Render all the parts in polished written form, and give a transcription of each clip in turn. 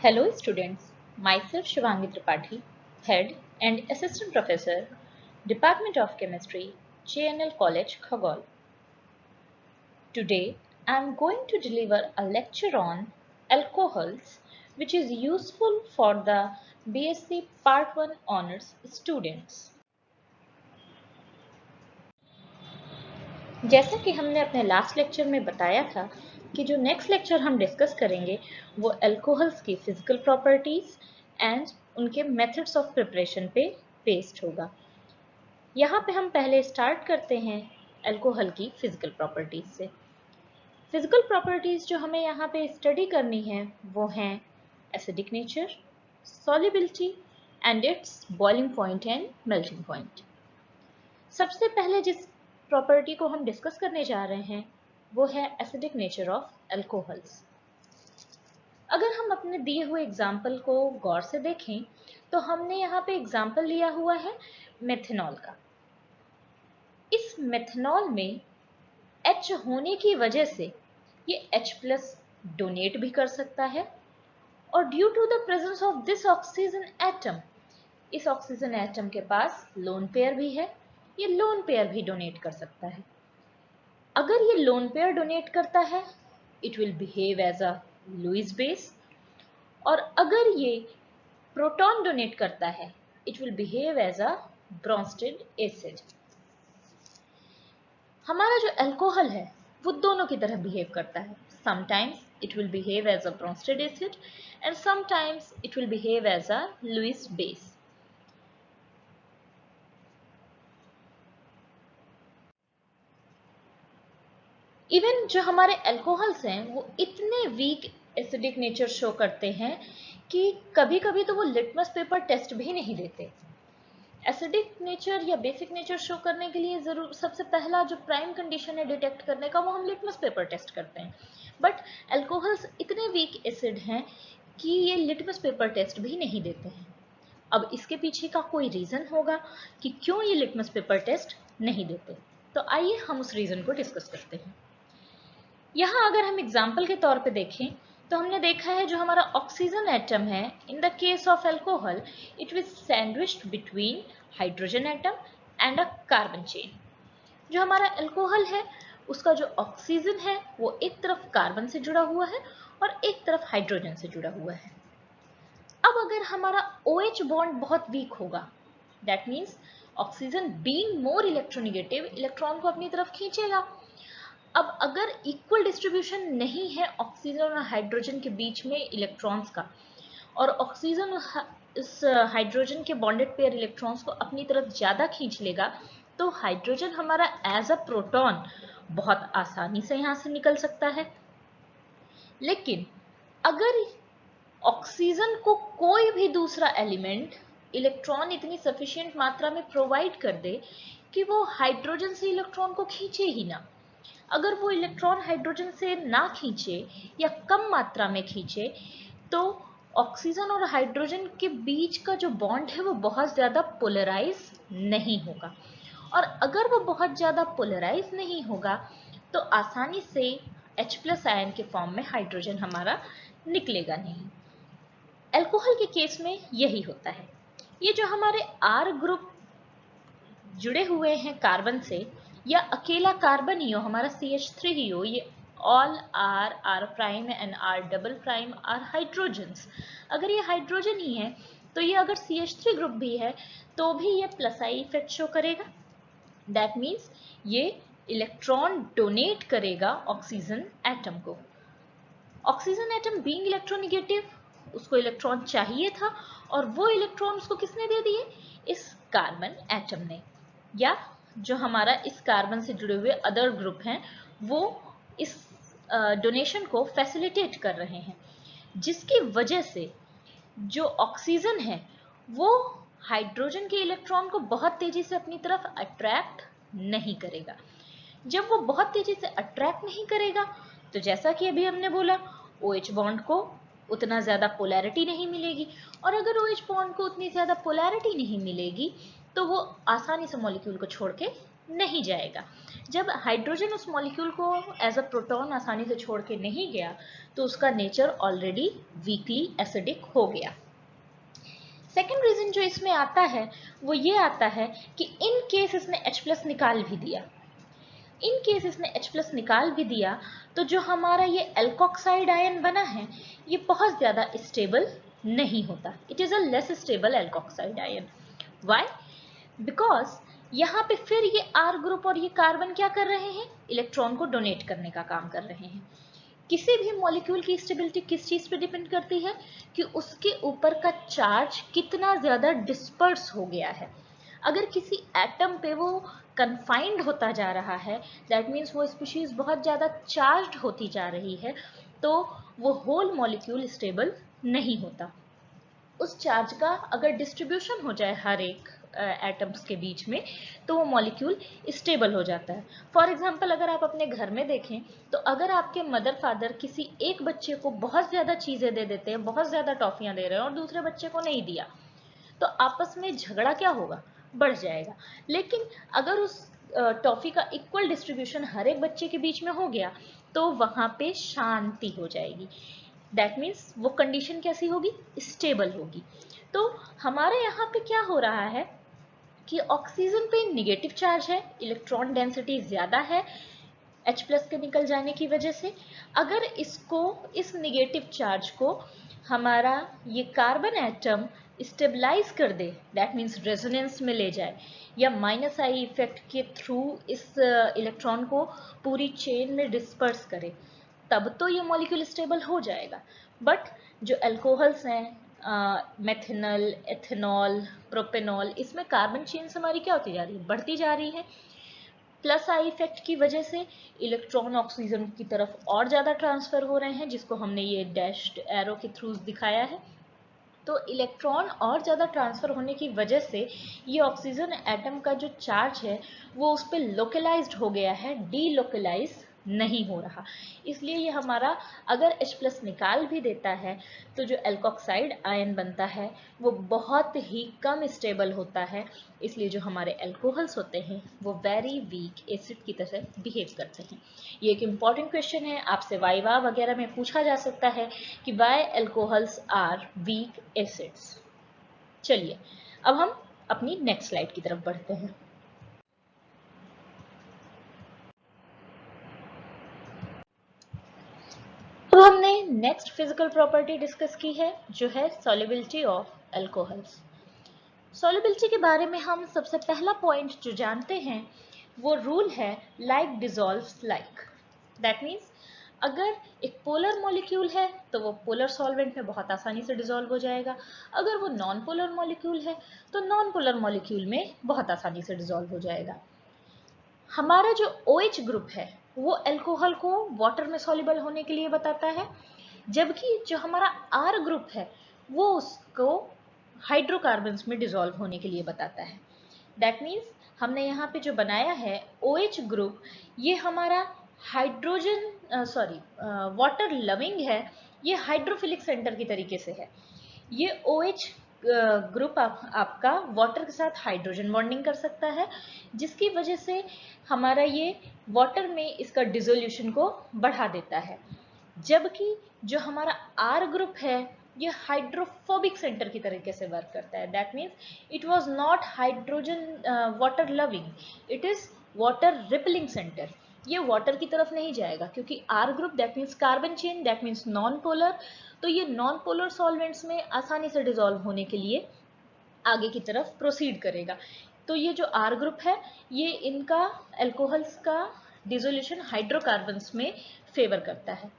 Hello students, myself Shivangi Tripathi, Head and Assistant Professor, Department of Chemistry, JNL College, Khagol. Today I am going to deliver a lecture on alcohols which is useful for the BSc Part 1 Honours students. जैसा कि हमने अपने last lecture में बताया था कि जो next lecture हम डिस्कस करेंगे वो अल्कोहल्स की फिजिकल प्रॉपर्टीज एंड उनके मेथड्स ऑफ प्रिपरेशन पे बेस्ड होगा। यहाँ पे हम पहले स्टार्ट करते हैं अल्कोहल की फिजिकल प्रॉपर्टीज से। फिजिकल प्रॉपर्टीज जो हमें यहाँ पे स्टडी करनी है वो हैं acidic nature, solubility and it's boiling point and melting point. सबसे पहले जिस प्रॉपर्टी को हम डिस्कस करने जा रहे हैं वो है एसिडिक नेचर ऑफ अल्कोहल्स। अगर हम अपने दिए हुए एग्जाम्पल को गौर से देखें तो हमने यहाँ पे एग्जाम्पल लिया हुआ है मेथनॉल का। इस मेथनॉल में H होने की वजह से ये H+ डोनेट भी कर सकता है और due to the presence of this oxygen atom, इस ऑक्सीजन एटम के पास लोन पेयर भी है, ये लोन पेयर भी डोनेट कर सकता है। अगर ये लोन पेयर डोनेट करता है it will behave as a Lewis base, और अगर ये प्रोटॉन डोनेट करता है it will behave as a Bronsted acid. हमारा जो अल्कोहल है वो दोनों की तरह बिहेव करता है। Sometimes it will behave as a Bronsted acid and sometimes it will behave as a Lewis base. Even जो हमारे अल्कोहल्स हैं वो इतने वीक एसिडिक नेचर शो करते हैं कि कभी कभी तो वो लिटमस पेपर टेस्ट भी नहीं देते। एसिडिक नेचर या बेसिक नेचर शो करने के लिए जरूर सबसे पहला जो प्राइम कंडीशन है डिटेक्ट करने का वो हम लिटमस पेपर टेस्ट करते हैं, बट अल्कोहल्स इतने वीक एसिड हैं कि ये लिटमस पेपर टेस्ट भी नहीं देते हैं। अब इसके पीछे का कोई रीजन होगा कि क्यों ये लिटमस पेपर टेस्ट नहीं देते, तो आइए हम उस रीजन को डिस्कस करते हैं। यहाँ अगर हम एग्जाम्पल के तौर पे देखें तो हमने देखा है जो हमारा ऑक्सीजन एटम है इन the case of alcohol it will sandwiched between hydrogen atom and a carbon chain. जो हमारा अल्कोहल है उसका जो ऑक्सीजन है वो एक तरफ कार्बन से जुड़ा हुआ है और एक तरफ हाइड्रोजन से जुड़ा हुआ है। अब अगर हमारा OH बॉन्ड बहुत वीक होगा, that means oxygen being more electronegative electron को अपनी तरफ खींचेगा। अब अगर इक्वल डिस्ट्रीब्यूशन नहीं है ऑक्सीजन और हाइड्रोजन के बीच में इलेक्ट्रॉन्स का, और ऑक्सीजन इस हाइड्रोजन के बॉन्डेड पेयर इलेक्ट्रॉन्स को अपनी तरफ ज़्यादा खींच लेगा, तो हाइड्रोजन हमारा एज अ प्रोटॉन बहुत आसानी से यहाँ से निकल सकता है। लेकिन अगर ऑक्सीजन को कोई भी दूसरा एलिमेंट इलेक्ट्रॉन इतनी सफिशिएंट मात्रा में प्रोवाइड कर दे कि वो हाइड्रोजन से इलेक्ट्रॉन को खींचे ही ना, अगर वो इलेक्ट्रॉन हाइड्रोजन से ना खींचे या कम मात्रा में खींचे, तो ऑक्सीजन और हाइड्रोजन के बीच का जो बॉन्ड है वो बहुत ज़्यादा पोलराइज नहीं होगा, और अगर वो बहुत ज़्यादा पोलराइज नहीं होगा तो आसानी से H+ आयन के फॉर्म में हाइड्रोजन हमारा निकलेगा नहीं। अल्कोहल के केस में यही होता है। ये जो हमारे R ग्रुप जुड़े हुए हैं कार्बन से, या अकेला कार्बन ही हो हमारा CH3 ही हो, ये all R' and R" are hydrogens. अगर ये हाइड्रोजन ही है तो ये अगर CH3 ग्रुप भी है तो भी ये +I इफेक्ट शो करेगा। दैट मीन्स ये इलेक्ट्रॉन डोनेट करेगा ऑक्सीजन एटम को। ऑक्सीजन एटम बीइंग इलेक्ट्रोनेगेटिव, उसको इलेक्ट्रॉन चाहिए था और वो इलेक्ट्रॉन उसको किसने दे दिए, इस कार्बन एटम ने, या जो हमारा इस कार्बन से जुड़े हुए अदर ग्रुप हैं वो इस डोनेशन को फैसिलिटेट कर रहे हैं, जिसकी वजह से जो ऑक्सीजन है वो हाइड्रोजन के इलेक्ट्रॉन को बहुत तेजी से अपनी तरफ अट्रैक्ट नहीं करेगा। जब वो बहुत तेजी से अट्रैक्ट नहीं करेगा तो जैसा कि अभी हमने बोला OH बॉन्ड को उतना ज़्यादा पोलैरिटी नहीं मिलेगी, और अगर OH बॉन्ड को उतनी ज़्यादा पोलैरिटी नहीं मिलेगी तो वो आसानी से मॉलिक्यूल को छोड़ के नहीं जाएगा। जब हाइड्रोजन उस मॉलिक्यूल को एज अ प्रोटॉन आसानी से छोड़ के नहीं गया तो उसका नेचर ऑलरेडी वीकली एसिडिक हो गया। सेकेंड रीजन जो इसमें आता है वो ये आता है कि इन केस इसने H+ निकाल भी दिया, इन केस इसने H+ निकाल भी दिया तो जो हमारा ये एल्कोक्साइड आयन बना है ये बहुत ज़्यादा स्टेबल नहीं होता। It is a less stable alkoxide ion. Why? Because यहाँ पे फिर ये R ग्रुप और ये कार्बन क्या कर रहे हैं, इलेक्ट्रॉन को डोनेट करने का काम कर रहे हैं। किसी भी मॉलिक्यूल की स्टेबिलिटी किस चीज पे डिपेंड करती है कि उसके ऊपर का चार्ज कितना ज्यादा डिस्पर्स हो गया है। अगर किसी एटम पे वो कन्फाइंड होता जा रहा है, दैट मीन्स वो स्पीशीज बहुत ज्यादा चार्ज्ड होती जा रही है, तो वो होल मॉलिक्यूल स्टेबल नहीं होता। उस चार्ज का अगर डिस्ट्रीब्यूशन हो जाए हर एक एटम्स के बीच में तो वो मॉलिक्यूल स्टेबल हो जाता है। फॉर एग्जांपल अगर आप अपने घर में देखें तो अगर आपके मदर फादर किसी एक बच्चे को बहुत ज़्यादा चीज़ें दे देते हैं, बहुत ज़्यादा टॉफियाँ दे रहे हैं और दूसरे बच्चे को नहीं दिया, तो आपस में झगड़ा क्या होगा, बढ़ जाएगा। लेकिन अगर उस टॉफी का इक्वल डिस्ट्रीब्यूशन हर एक बच्चे के बीच में हो गया तो वहाँ पे शांति हो जाएगी। दैट मीन्स वो कंडीशन कैसी होगी, स्टेबल होगी। तो हमारे यहाँ पे क्या हो रहा है कि ऑक्सीजन पे निगेटिव चार्ज है, इलेक्ट्रॉन डेंसिटी ज़्यादा है H+ के निकल जाने की वजह से। अगर इसको, इस निगेटिव चार्ज को हमारा ये कार्बन एटम स्टेबलाइज कर दे, दैट मीन्स रेजोनेंस में ले जाए या -I इफेक्ट के थ्रू इस इलेक्ट्रॉन को पूरी चेन में डिस्पर्स करे, तब तो ये मॉलिक्यूल स्टेबल हो जाएगा। बट जो अल्कोहल्स हैं, मेथनॉल, एथेनॉल, प्रोपेनॉल, इसमें कार्बन चेन्स हमारी क्या होती जा रही है, बढ़ती जा रही है। +I इफेक्ट की वजह से इलेक्ट्रॉन ऑक्सीजन की तरफ और ज़्यादा ट्रांसफ़र हो रहे हैं, जिसको हमने ये डैश्ड एरो के थ्रू दिखाया है। तो इलेक्ट्रॉन और ज़्यादा ट्रांसफ़र होने की वजह से ये ऑक्सीजन एटम का जो चार्ज है वो उस पर लोकलाइज्ड हो गया है, डीलोकलाइज नहीं हो रहा। इसलिए ये हमारा अगर H+ निकाल भी देता है तो जो एल्कोक्साइड आयन बनता है वो बहुत ही कम स्टेबल होता है। इसलिए जो हमारे एल्कोहल्स होते हैं वो वेरी वीक एसिड की तरह बिहेव करते हैं। ये एक इम्पॉर्टेंट क्वेश्चन है, आपसे वाइवा वगैरह में पूछा जा सकता है कि why alcohols are weak acids. चलिए अब हम अपनी नेक्स्ट स्लाइड की तरफ बढ़ते हैं। अब हमने नेक्स्ट फिजिकल प्रॉपर्टी डिस्कस की है जो है सॉल्युबिलिटी ऑफ अल्कोहल्स। सॉल्युबिलिटी के बारे में हम सबसे पहला पॉइंट जो जानते हैं वो रूल है like dissolves like. That means अगर एक पोलर मॉलिक्यूल है तो वो पोलर सॉल्वेंट में बहुत आसानी से डिसॉल्व हो जाएगा, अगर वो नॉन पोलर मॉलिक्यूल है तो नॉन पोलर मॉलिक्यूल में बहुत आसानी से डिसॉल्व हो जाएगा। हमारा जो OH ग्रुप है वो अल्कोहल को वाटर में सॉल्युबल होने के लिए बताता है, जबकि जो हमारा R ग्रुप है वो उसको हाइड्रोकार्बन्स में डिसॉल्व होने के लिए बताता है। दैट मीन्स हमने यहाँ पे जो बनाया है OH ग्रुप, ये हमारा हाइड्रोजन वाटर लविंग है, ये हाइड्रोफिलिक सेंटर की तरीके से है। ये OH ग्रुप आपका वाटर के साथ हाइड्रोजन बॉन्डिंग कर सकता है, जिसकी वजह से हमारा ये वाटर में इसका डिसोल्यूशन को बढ़ा देता है। जबकि जो हमारा R ग्रुप है ये हाइड्रोफोबिक सेंटर की तरीके से वर्क करता है। That means it was not hydrogen water loving, it is water rippling centre. ये वाटर की तरफ नहीं जाएगा क्योंकि R group that means carbon chain, that means non polar, तो ये नॉन पोलर सॉल्वेंट्स में आसानी से डिसॉल्व होने के लिए आगे की तरफ प्रोसीड करेगा। तो ये जो R ग्रुप है ये इनका अल्कोहल्स का डिसोल्यूशन हाइड्रोकार्बन्स में फेवर करता है।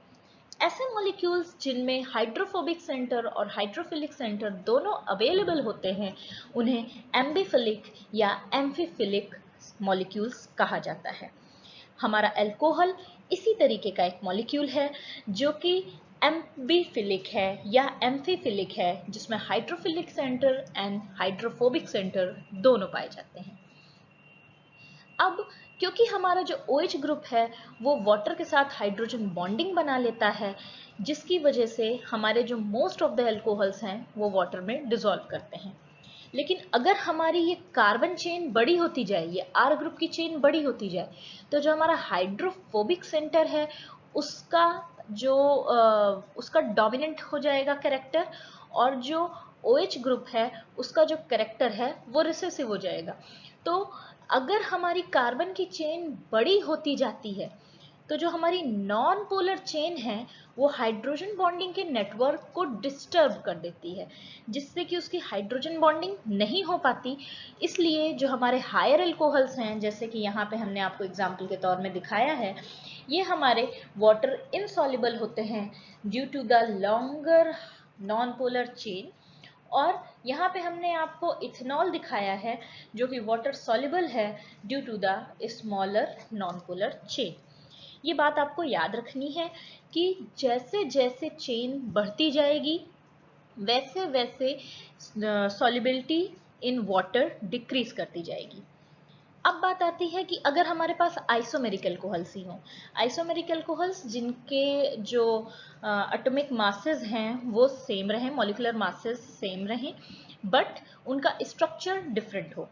ऐसे मॉलिक्यूल्स जिनमें हाइड्रोफोबिक सेंटर और हाइड्रोफिलिक सेंटर दोनों अवेलेबल होते हैं उन्हें एम्बीफिलिक या एम्फीफिलिक मॉलिक्यूल्स कहा जाता है। हमारा अल्कोहल इसी तरीके का एक मॉलिक्यूल है जो कि एम्बीफिलिक है या एम्फीफिलिक है, जिसमें hydrophilic centre and hydrophobic centre दोनों पाए जाते हैं। अब क्योंकि हमारा जो OH ग्रुप है वो वाटर के साथ हाइड्रोजन बॉन्डिंग बना लेता है, जिसकी वजह से हमारे जो मोस्ट ऑफ द अल्कोहल्स हैं वो वाटर में डिसॉल्व करते हैं। लेकिन अगर हमारी ये कार्बन चेन बड़ी होती जाए, ये R ग्रुप की चेन बड़ी होती जाए, तो जो हमारा हाइड्रोफोबिक सेंटर है उसका उसका डोमिनेंट हो जाएगा कैरेक्टर, और जो OH ग्रुप है उसका जो कैरेक्टर है वो रिसेसिव हो जाएगा। तो अगर हमारी कार्बन की चेन बड़ी होती जाती है तो जो हमारी नॉन पोलर चेन है वो हाइड्रोजन बॉन्डिंग के नेटवर्क को डिस्टर्ब कर देती है, जिससे कि उसकी हाइड्रोजन बॉन्डिंग नहीं हो पाती। इसलिए जो हमारे हायर एल्कोहल्स हैं, जैसे कि यहाँ पे हमने आपको एग्जाम्पल के तौर में दिखाया है, ये हमारे वाटर इनसॉल्युबल होते हैं due to the longer non polar chain. और यहाँ पे हमने आपको इथेनॉल दिखाया है जो कि वाटर सॉल्युबल है due to the smaller non polar chain. ये बात आपको याद रखनी है कि जैसे जैसे चेन बढ़ती जाएगी वैसे वैसे सॉल्युबिलिटी इन वाटर डिक्रीज करती जाएगी। अब बात आती है कि अगर हमारे पास आइसोमेरिक एल्कोहल्स ही हों, आइसोमेरिक एल्कोहल्स जिनके जो एटॉमिक मासेस हैं वो सेम रहें, मॉलिक्यूलर मासेस सेम रहें, बट उनका स्ट्रक्चर डिफरेंट हो।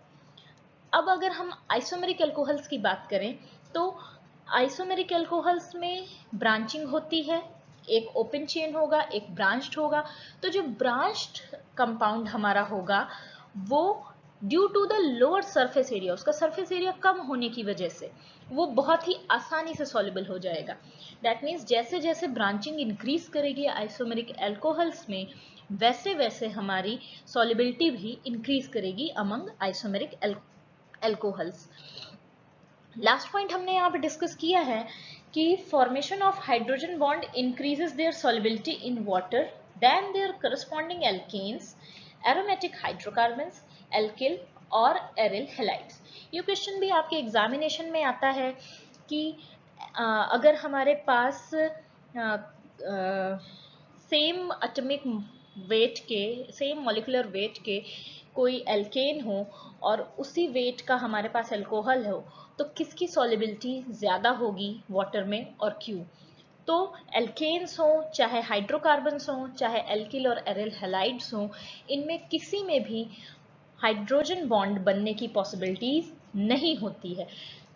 अब अगर हम आइसोमेरिक एल्कोहल्स की बात करें तो आइसोमेरिक एल्कोहल्स में ब्रांचिंग होती है, एक ओपन चेन होगा, एक ब्रांच्ड होगा। तो जो ब्रांच्ड कंपाउंड हमारा होगा वो due to the lower surface area, उसका सरफेस एरिया कम होने की वजह से वो बहुत ही आसानी से सॉल्युबल हो जाएगा। दैट मीन्स जैसे जैसे ब्रांचिंग इंक्रीज करेगी आइसोमेरिक एल्कोहल्स में, वैसे वैसे हमारी सॉल्युबिलिटी भी इंक्रीज करेगी among isomeric alcohols. Last point हमने यहाँ पे डिस्कस किया है कि formation of hydrogen bond increases their solubility in water than their corresponding alkanes, aromatic hydrocarbons, alkyl और एरिल हैलाइड्स। ये क्वेश्चन भी आपके एग्जामिनेशन में आता है कि अगर हमारे पास सेम एटॉमिक वेट के, सेम मॉलिक्यूलर वेट के कोई एल्केन हो और उसी वेट का हमारे पास एल्कोहल हो, तो किसकी सॉल्युबिलिटी ज़्यादा होगी वाटर में और क्यों? तो एल्केन्स हो चाहे हाइड्रोकार्बन्स हो चाहे एल्किल और एरिल हैलाइड्स हो, इनमें किसी में भी हाइड्रोजन बॉन्ड बनने की पॉसिबिलिटीज नहीं होती है।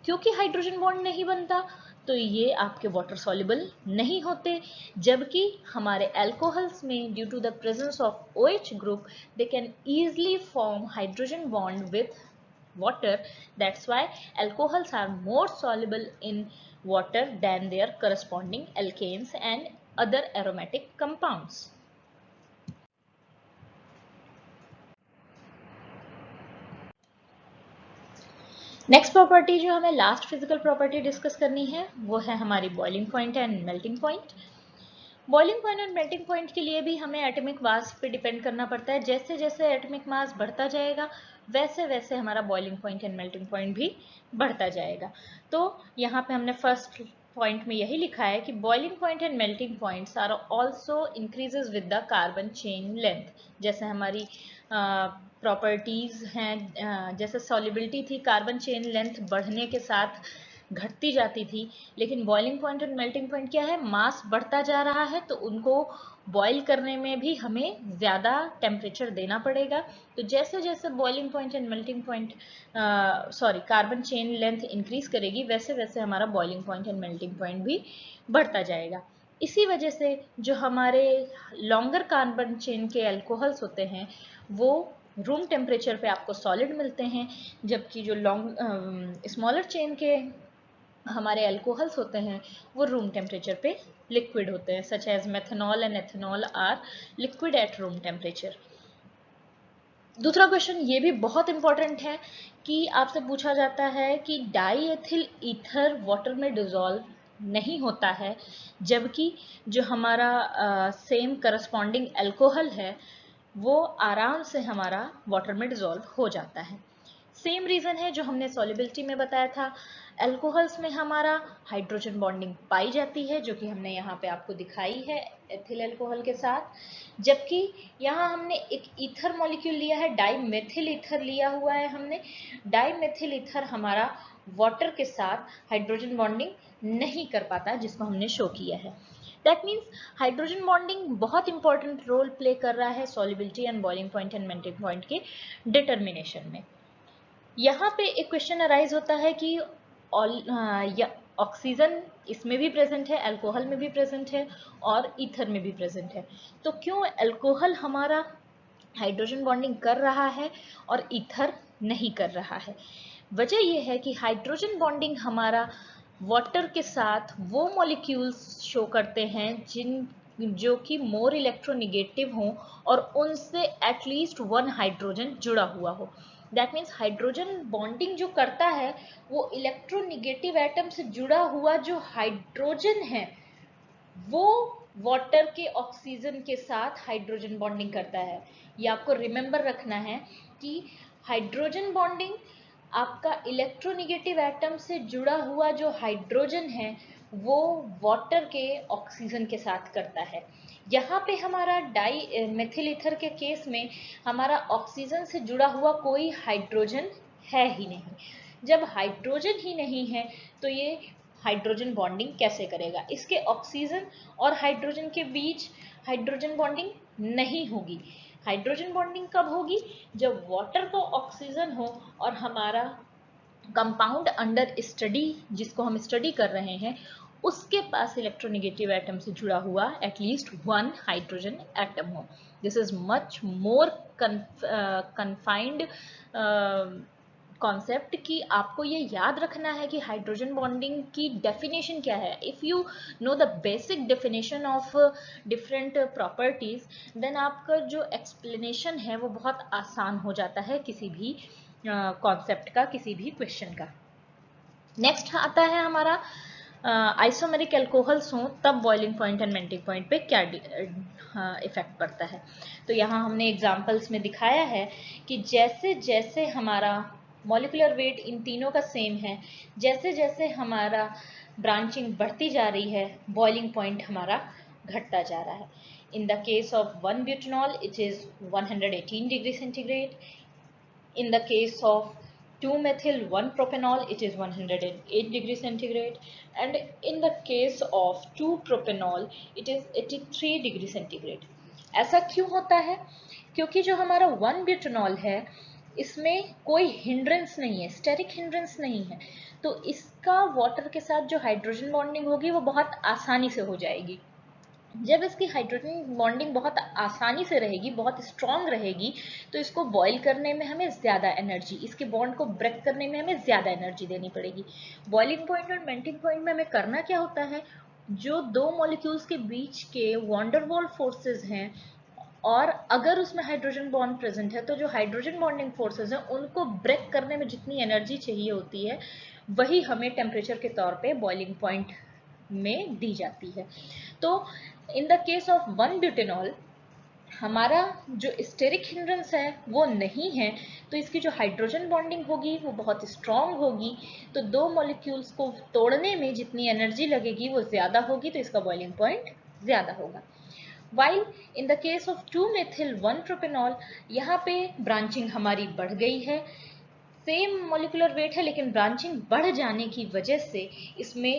क्योंकि हाइड्रोजन बॉन्ड नहीं बनता तो ये आपके वाटर सॉल्युबल नहीं होते, जबकि हमारे एल्कोहल्स में due to the presence of OH group they can easily form hydrogen bond with water. That's why alcohols are more soluble in water than their corresponding alkanes and other aromatic compounds. Next property जो हमें last physical property discuss करनी है वो है हमारी boiling point and melting point. Boiling point और melting point के लिए भी हमें एटॉमिक मास पे डिपेंड करना पड़ता है। जैसे जैसे एटॉमिक मास बढ़ता जाएगा वैसे वैसे हमारा boiling point and melting point भी बढ़ता जाएगा। तो यहाँ पे हमने फर्स्ट पॉइंट में यही लिखा है कि boiling point and melting points are also increases with the carbon chain length. जैसे हमारी प्रॉपर्टीज हैं, जैसे सॉल्युबिलिटी थी कार्बन चेन लेंथ बढ़ने के साथ घटती जाती थी, लेकिन बॉइलिंग पॉइंट और मेल्टिंग पॉइंट क्या है, मास बढ़ता जा रहा है तो उनको बॉईल करने में भी हमें ज़्यादा टेम्परेचर देना पड़ेगा। तो जैसे जैसे boiling point and melting point carbon chain length increase करेगी वैसे वैसे हमारा boiling point and melting point भी बढ़ता जाएगा। इसी वजह से जो हमारे लॉन्गर कार्बन चेन के एल्कोहल्स होते हैं वो रूम टेम्परेचर पे आपको सॉलिड मिलते हैं, जबकि जो स्मॉलर चेन के हमारे अल्कोहल्स होते हैं वो रूम टेम्परेचर पे लिक्विड होते हैं, such as methanol and ethanol are liquid at room temperature. दूसरा क्वेश्चन ये भी बहुत इंपॉर्टेंट है कि आपसे पूछा जाता है कि डाई एथिल ईथर वाटर में डिजोल्व नहीं होता है, जबकि जो हमारा सेम करस्पॉन्डिंग अल्कोहल है वो आराम से हमारा वाटर में डिजोल्व हो जाता है। सेम रीज़न है जो हमने सॉल्युबिलिटी में बताया था। अल्कोहल्स में हमारा हाइड्रोजन बॉन्डिंग पाई जाती है जो कि हमने यहाँ पे आपको दिखाई है एथिल अल्कोहल के साथ, जबकि यहाँ हमने एक ईथर मॉलिक्यूल लिया है, डाईमेथिल ईथर लिया हुआ है हमने। डाईमेथिल ईथर हमारा वाटर के साथ हाइड्रोजन बॉन्डिंग नहीं कर पाता जिसको हमने शो किया है। दैट मीन्स हाइड्रोजन बॉन्डिंग बहुत इंपॉर्टेंट रोल प्ले कर रहा है solubility and boiling point and melting point के डिटर्मिनेशन में। यहाँ पे एक क्वेश्चन अराइज होता है कि ऑक्सीजन इसमें भी प्रेजेंट है, अल्कोहल में भी प्रेजेंट है और ईथर में भी प्रेजेंट है, तो क्यों अल्कोहल हमारा हाइड्रोजन बॉन्डिंग कर रहा है और ईथर नहीं कर रहा है? वजह यह है कि हाइड्रोजन बॉन्डिंग हमारा वाटर के साथ वो मॉलिक्यूल्स शो करते हैं जो कि मोर इलेक्ट्रोनिगेटिव हों और उनसे एटलीस्ट वन हाइड्रोजन जुड़ा हुआ हो। दैट मीन्स हाइड्रोजन बॉन्डिंग जो करता है वो इलेक्ट्रोनिगेटिव एटम से जुड़ा हुआ जो हाइड्रोजन है वो वाटर के ऑक्सीजन के साथ हाइड्रोजन बॉन्डिंग करता है। ये आपको रिमेंबर रखना है कि हाइड्रोजन बॉन्डिंग आपका इलेक्ट्रोनिगेटिव एटम से जुड़ा हुआ जो हाइड्रोजन है वो वाटर के ऑक्सीजन के साथ करता है। यहाँ पे हमारा डाई मेथिल ईथर के केस में हमारा ऑक्सीजन से जुड़ा हुआ कोई हाइड्रोजन है ही नहीं। जब हाइड्रोजन ही नहीं है तो ये हाइड्रोजन बॉन्डिंग कैसे करेगा? इसके ऑक्सीजन और हाइड्रोजन के बीच हाइड्रोजन बॉन्डिंग नहीं होगी। हाइड्रोजन बॉन्डिंग कब होगी? जब वाटर को ऑक्सीजन हो और हमारा कंपाउंड अंडर स्टडी जिसको हम स्टडी कर रहे हैं उसके पास इलेक्ट्रोनिगेटिव एटम से जुड़ा हुआ एटलीस्ट वन हाइड्रोजन एटम हो। This is much more confined concept कि आपको ये याद रखना है कि हाइड्रोजन बॉन्डिंग की डेफिनेशन क्या है। If you know the basic definition of different properties then आपका जो एक्सप्लेनेशन है वो बहुत आसान हो जाता है किसी भी कॉन्सेप्ट का, किसी भी क्वेश्चन का। नेक्स्ट आता है हमारा आइसोमेरिक एल्कोहल्स हों तब boiling point and melting point पे क्या इफेक्ट पड़ता है। तो यहाँ हमने एग्जांपल्स में दिखाया है कि जैसे जैसे हमारा मॉलिक्यूलर वेट इन तीनों का सेम है, जैसे जैसे हमारा ब्रांचिंग बढ़ती जा रही है बॉइलिंग पॉइंट हमारा घटता जा रहा है। इन the case of 1 butanol it is 118 degree centigrade. In the case of 2-methyl 1-propanol, it is 108 degrees centigrade, and in the case of 2-propanol, it is 83 degree centigrade. ऐसा क्यों होता है? क्योंकि जो हमारा 1-ब्यूटेनॉल है इसमें कोई हिंड्रेंस नहीं है, स्टेरिक हिंड्रेंस नहीं है, तो इसका वाटर के साथ जो हाइड्रोजन बॉन्डिंग होगी वो बहुत आसानी से हो जाएगी। जब इसकी हाइड्रोजन बॉन्डिंग बहुत आसानी से रहेगी, बहुत स्ट्रॉन्ग रहेगी, तो इसको बॉईल करने में हमें ज़्यादा एनर्जी, इसके बॉन्ड को ब्रेक करने में हमें ज़्यादा एनर्जी देनी पड़ेगी। बॉइलिंग पॉइंट और मेल्टिंग पॉइंट में हमें करना क्या होता है? जो दो मॉलिक्यूल्स के बीच के वॉन डेर वाल फोर्सेज हैं और अगर उसमें हाइड्रोजन बॉन्ड प्रेजेंट है तो जो हाइड्रोजन बॉन्डिंग फोर्सेज हैं उनको ब्रेक करने में जितनी एनर्जी चाहिए होती है वही हमें टेम्परेचर के तौर पे बॉइलिंग पॉइंट में दी जाती है। तो इन द केस ऑफ 1-ब्यूटेनॉल हमारा जो स्टेरिक हिंड्रेंस है वो नहीं है, तो इसकी जो हाइड्रोजन बॉन्डिंग होगी वो बहुत स्ट्रॉन्ग होगी, तो दो मॉलिक्यूल्स को तोड़ने में जितनी एनर्जी लगेगी वो ज़्यादा होगी, तो इसका बॉइलिंग पॉइंट ज़्यादा होगा। While in the case of two methyl one propanol यहाँ पे ब्रांचिंग हमारी बढ़ गई है, सेम मॉलिकुलर वेट है लेकिन ब्रांचिंग बढ़ जाने की वजह से इसमें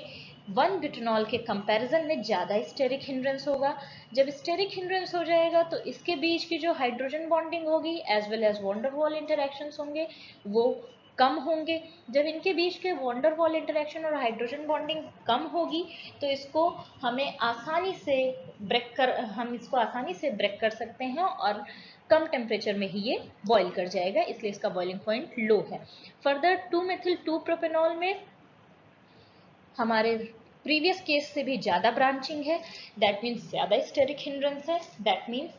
1-ब्यूटेनॉल के कंपैरिजन में ज़्यादा स्टेरिक हिंड्रेंस होगा। जब स्टेरिक हिंड्रेंस हो जाएगा तो इसके बीच की जो हाइड्रोजन बॉन्डिंग होगी as well as van der Waals interactions होंगे वो कम होंगे। जब इनके बीच के वॉन डेर वाल इंटरैक्शन और हाइड्रोजन बॉन्डिंग कम होगी तो इसको हम आसानी से ब्रेक कर सकते हैं और कम टेम्परेचर में ही ये बॉईल कर जाएगा, इसलिए इसका बॉइलिंग पॉइंट लो है। फर्दर 2-मेथिल 2-प्रोपेनॉल में हमारे प्रीवियस केस से भी ज़्यादा ब्रांचिंग है, दैट मीन्स ज़्यादा स्टेरिक हिंड्रेंस है, दैट मीन्स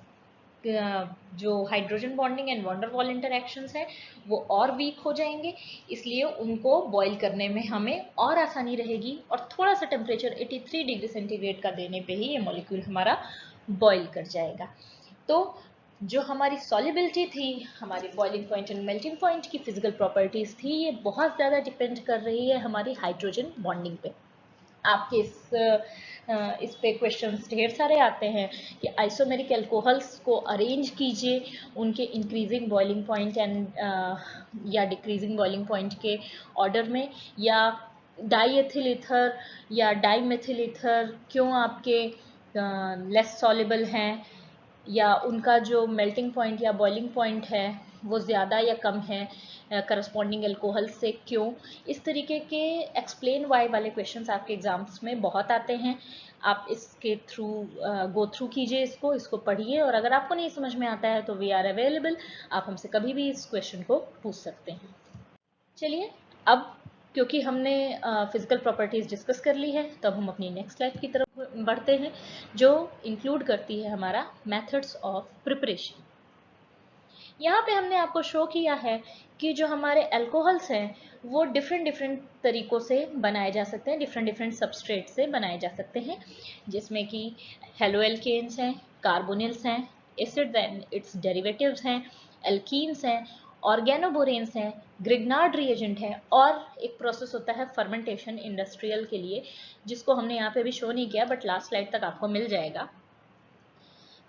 जो hydrogen bonding and van der Waals interactions हैं वो और वीक हो जाएंगे, इसलिए उनको बॉईल करने में हमें और आसानी रहेगी और थोड़ा सा टेम्परेचर 83 डिग्री सेंटीग्रेड का देने पे ही ये मॉलिक्यूल हमारा बॉईल कर जाएगा। तो जो हमारी सॉल्युबिलिटी थी, हमारी boiling point and melting point की फिजिकल प्रॉपर्टीज़ थी, ये बहुत ज़्यादा डिपेंड कर रही है हमारी हाइड्रोजन बॉन्डिंग पे। आपके इस पे क्वेश्चंस ढेर सारे आते हैं कि आइसोमेरिक एल्कोहल्स को अरेंज कीजिए उनके इंक्रीजिंग बॉइलिंग पॉइंट एंड या डिक्रीजिंग बॉइलिंग पॉइंट के ऑर्डर में, या डाई एथिल ईथर या डाई मेथिल ईथर क्यों आपके लेस सॉल्युबल हैं, या उनका जो मेल्टिंग पॉइंट या बॉइलिंग पॉइंट है वो ज़्यादा या कम है करस्पॉन्डिंग अल्कोहल से, क्यों। इस तरीके के एक्सप्लेन वाई वाले क्वेश्चंस आपके एग्जाम्स में बहुत आते हैं। आप इसके थ्रू गो थ्रू कीजिए, इसको पढ़िए, और अगर आपको नहीं समझ में आता है तो वी आर अवेलेबल, आप हमसे कभी भी इस क्वेश्चन को पूछ सकते हैं। चलिए, अब क्योंकि हमने फिजिकल प्रॉपर्टीज डिस्कस कर ली है, तब हम अपनी नेक्स्ट स्लाइड की तरफ बढ़ते हैं, जो इंक्लूड करती है हमारा मेथड्स ऑफ प्रिपरेशन। यहाँ पे हमने आपको शो किया है कि जो हमारे अल्कोहल्स हैं वो डिफरेंट तरीकों से बनाए जा सकते हैं, डिफरेंट सबस्ट्रेट से बनाए जा सकते हैं, जिसमें कि हेलो एल्केन्स हैं, कार्बोनिल्स हैं, एसिड एंड इट्स डेरिवेटिव्स हैं, एल्कीन्स हैं, ऑर्गेनोबोरेन्स हैं, ग्रिग्नार्ड रिएजेंट है, और एक प्रोसेस होता है फर्मेंटेशन इंडस्ट्रियल के लिए, जिसको हमने यहाँ पे भी शो नहीं किया, बट लास्ट स्लाइड तक आपको मिल जाएगा।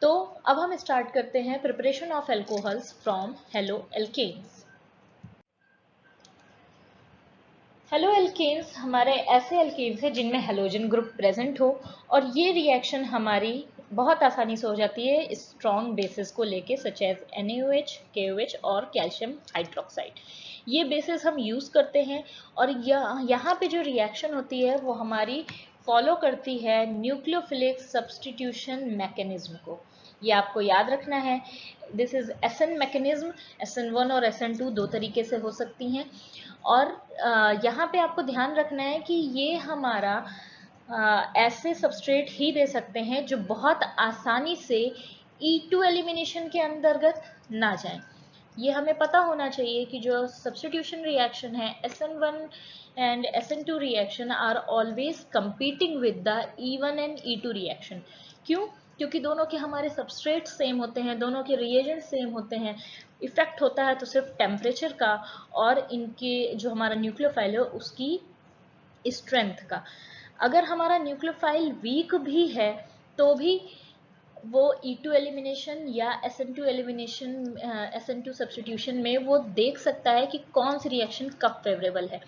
तो अब हम स्टार्ट करते हैं preparation of alcohols from halo alkanes. Halo alkanes हमारे ऐसे एल्केन्स हैं जिनमें हेलोजन ग्रुप प्रेजेंट हो, और ये रिएक्शन हमारी बहुत आसानी से हो जाती है स्ट्रॉन्ग बेसिस को लेके, सच एज NaOH, KOH और कैल्शियम हाइड्रोक्साइड। ये बेसिस हम यूज़ करते हैं, और यहाँ पे जो रिएक्शन होती है वो हमारी फॉलो करती है न्यूक्लियोफिलिक सब्स्टिट्यूशन मैकेनिज्म को। ये आपको याद रखना है। This is SN mechanism. SN1 और SN2 दो तरीके से हो सकती हैं, और यहाँ पे आपको ध्यान रखना है कि ये हमारा ऐसे सबस्ट्रेट ही दे सकते हैं जो बहुत आसानी से E2 एलिमिनेशन के अंतर्गत ना जाएं। ये हमें पता होना चाहिए कि जो सब्स्टिट्यूशन रिएक्शन है, SN1 and SN2 reaction are always competing with the E1 and E2 reaction. क्यों? क्योंकि दोनों के हमारे सबस्ट्रेट सेम होते हैं, दोनों के रिएजेंट सेम होते हैं। इफेक्ट होता है तो सिर्फ टेम्परेचर का और इनके जो हमारा न्यूक्लियोफाइल है उसकी स्ट्रेंथ का। अगर हमारा न्यूक्लियोफाइल वीक भी है तो भी वो E2 एलिमिनेशन या SN2 एलिमिनेशन, SN2 सब्स्टिट्यूशन में वो देख सकता है कि कौन सी रिएक्शन कब फेवरेबल है।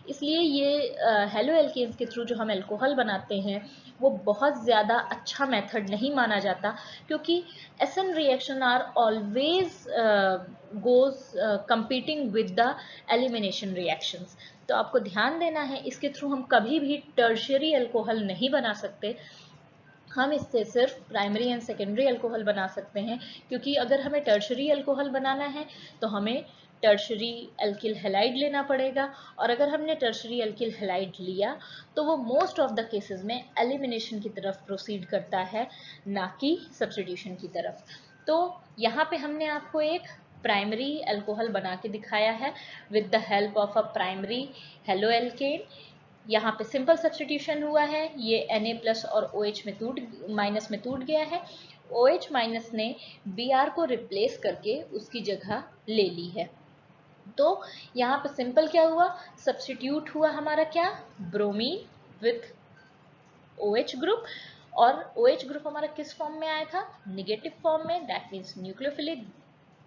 इसलिए ये हेलो एल्केन्स के थ्रू जो हम अल्कोहल बनाते हैं वो बहुत ज़्यादा अच्छा मेथड नहीं माना जाता, क्योंकि SN reaction are always goes competing with the elimination reactions. तो आपको ध्यान देना है, इसके थ्रू हम कभी भी टर्शियरी अल्कोहल नहीं बना सकते, हम इससे सिर्फ प्राइमरी एंड सेकेंडरी अल्कोहल बना सकते हैं। क्योंकि अगर हमें टर्शरी अल्कोहल बनाना है तो हमें टर्शरी एल्किल हैलाइड लेना पड़ेगा, और अगर हमने टर्शरी एल्किल हैलाइड लिया तो वो मोस्ट ऑफ द केसेस में एलिमिनेशन की तरफ प्रोसीड करता है, ना कि सब्स्टिट्यूशन की तरफ। तो यहाँ पे हमने आपको एक प्राइमरी अल्कोहल बना के दिखाया है with the help of a primary halo alkane. यहाँ पे सिंपल सब्स्टिट्यूशन हुआ है, ये Na+ और OH माइनस में टूट गया है। OH माइनस ने Br को रिप्लेस करके उसकी जगह ले ली है। तो यहाँ पे सिंपल क्या हुआ, सब्स्टिट्यूट हुआ हमारा क्या, ब्रोमीन विथ OH ग्रुप, और OH ग्रुप हमारा किस फॉर्म में आया था, निगेटिव फॉर्म में, that means nucleophilic,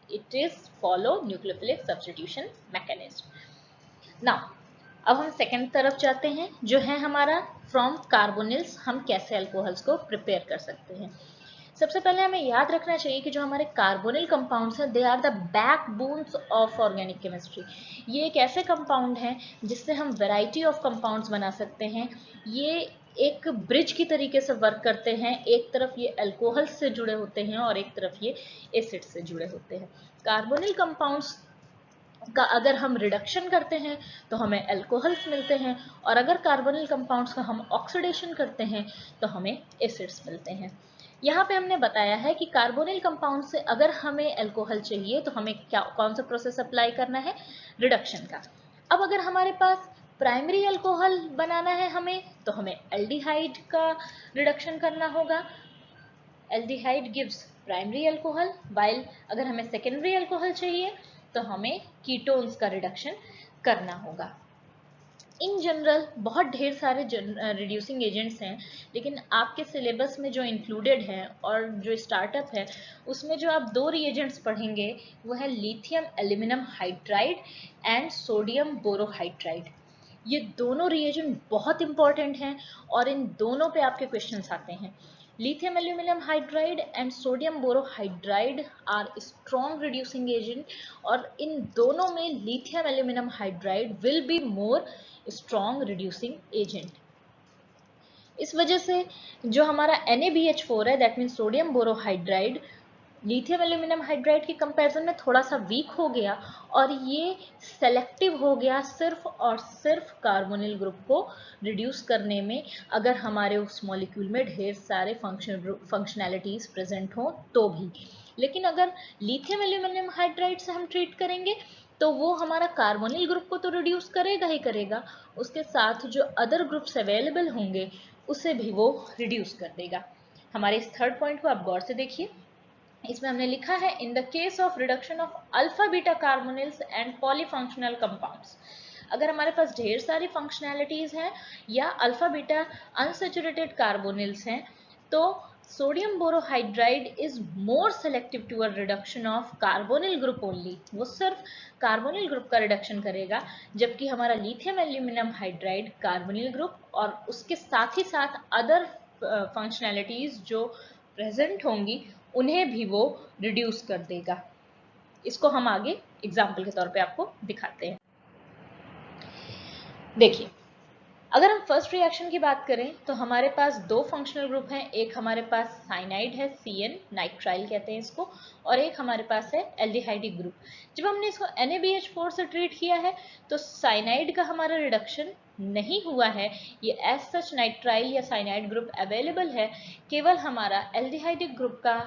it is follow nucleophilic substitution mechanism. Now अब हम सेकेंड तरफ जाते हैं, जो है हमारा फ्रॉम कार्बोनिल्स हम कैसे अल्कोहल्स को प्रिपेयर कर सकते हैं। सबसे पहले हमें याद रखना चाहिए कि जो हमारे कार्बोनिल कंपाउंड्स हैं they are the backbones of organic chemistry. ये एक ऐसे कंपाउंड हैं जिससे हम वैरायटी ऑफ कंपाउंड्स बना सकते हैं। ये एक ब्रिज की तरीके से वर्क करते हैं, एक तरफ ये अल्कोहल से जुड़े होते हैं और एक तरफ ये एसिड से जुड़े होते हैं। कार्बोनिल कंपाउंड्स का अगर हम रिडक्शन करते हैं तो हमें अल्कोहल्स मिलते हैं, और अगर कार्बोनिल कंपाउंड्स का हम ऑक्सीडेशन करते हैं तो हमें एसिड्स मिलते हैं। यहाँ पे हमने बताया है कि कार्बोनिल कंपाउंड से अगर हमें अल्कोहल चाहिए तो हमें क्या कौन सा प्रोसेस अप्लाई करना है, रिडक्शन का। अब अगर हमारे पास प्राइमरी अल्कोहल बनाना है हमें, तो हमें एल्डिहाइड का रिडक्शन करना होगा। Aldehyde gives primary alcohol, while अगर हमें सेकेंडरी अल्कोहल चाहिए तो हमें कीटोन्स का रिडक्शन करना होगा। इन जनरल बहुत ढेर सारे रिड्यूसिंग एजेंट्स हैं, लेकिन आपके सिलेबस में जो इंक्लूडेड है और जो स्टार्टअप है उसमें जो आप दो रिएजेंट्स पढ़ेंगे वो है lithium aluminium hydride and sodium borohydride. ये दोनों रिएजेंट बहुत इंपॉर्टेंट हैं और इन दोनों पे आपके क्वेश्चंस आते हैं। Lithium aluminum hydride and sodium borohydride are strong reducing agent, और इन दोनों में lithium aluminum hydride will be more strong reducing agent. इस वजह से जो हमारा NaBH4 है, that mean sodium borohydride, lithium aluminium hydride के कंपैरिजन में थोड़ा सा वीक हो गया और ये सेलेक्टिव हो गया सिर्फ और सिर्फ कार्बोनिल ग्रुप को रिड्यूस करने में, अगर हमारे उस मॉलिक्यूल में ढेर सारे फंक्शनैलिटीज प्रेजेंट हो तो भी। लेकिन अगर लिथियम एल्यूमिनियम हाइड्राइड से हम ट्रीट करेंगे तो वो हमारा कार्बोनिल ग्रुप को तो रिड्यूस करेगा ही करेगा, उसके साथ जो अदर ग्रुप्स अवेलेबल होंगे उसे भी वो रिड्यूस कर देगा। हमारे इस थर्ड पॉइंट को आप गौर से देखिए, इसमें हमने लिखा है इन the case of reduction of alpha beta carbonyls and polyfunctional compounds. अगर हमारे पास ढेर सारी फंक्शनैलिटीज हैं या अल्फा बीटा अनसैचुरेटेड कार्बोनिल्स हैं, तो sodium borohydride is more selective to reduction of carbonyl group only, वो सिर्फ कार्बोनिल ग्रुप का रिडक्शन करेगा, जबकि हमारा lithium aluminium hydride carbonyl group और उसके साथ ही साथ अदर फंक्शनैलिटीज जो प्रेजेंट होंगी उन्हें भी वो रिड्यूस कर देगा। इसको हम आगे एग्जाम्पल के तौर पे आपको दिखाते हैं। देखिए, अगर हम फर्स्ट रिएक्शन की बात करें तो हमारे पास दो फंक्शनल ग्रुप हैं, एक हमारे पास साइनाइड है, CN नाइट्राइल कहते हैं इसको, और एक हमारे पास है एल्डिहाइडिक ग्रुप। जब हमने इसको NaBH4 से ट्रीट किया है तो साइनाइड का हमारा रिडक्शन नहीं हुआ है, ये एज सच नाइट्राइल या साइनाइड ग्रुप अवेलेबल है, केवल हमारा एल्डिहाइडिक ग्रुप का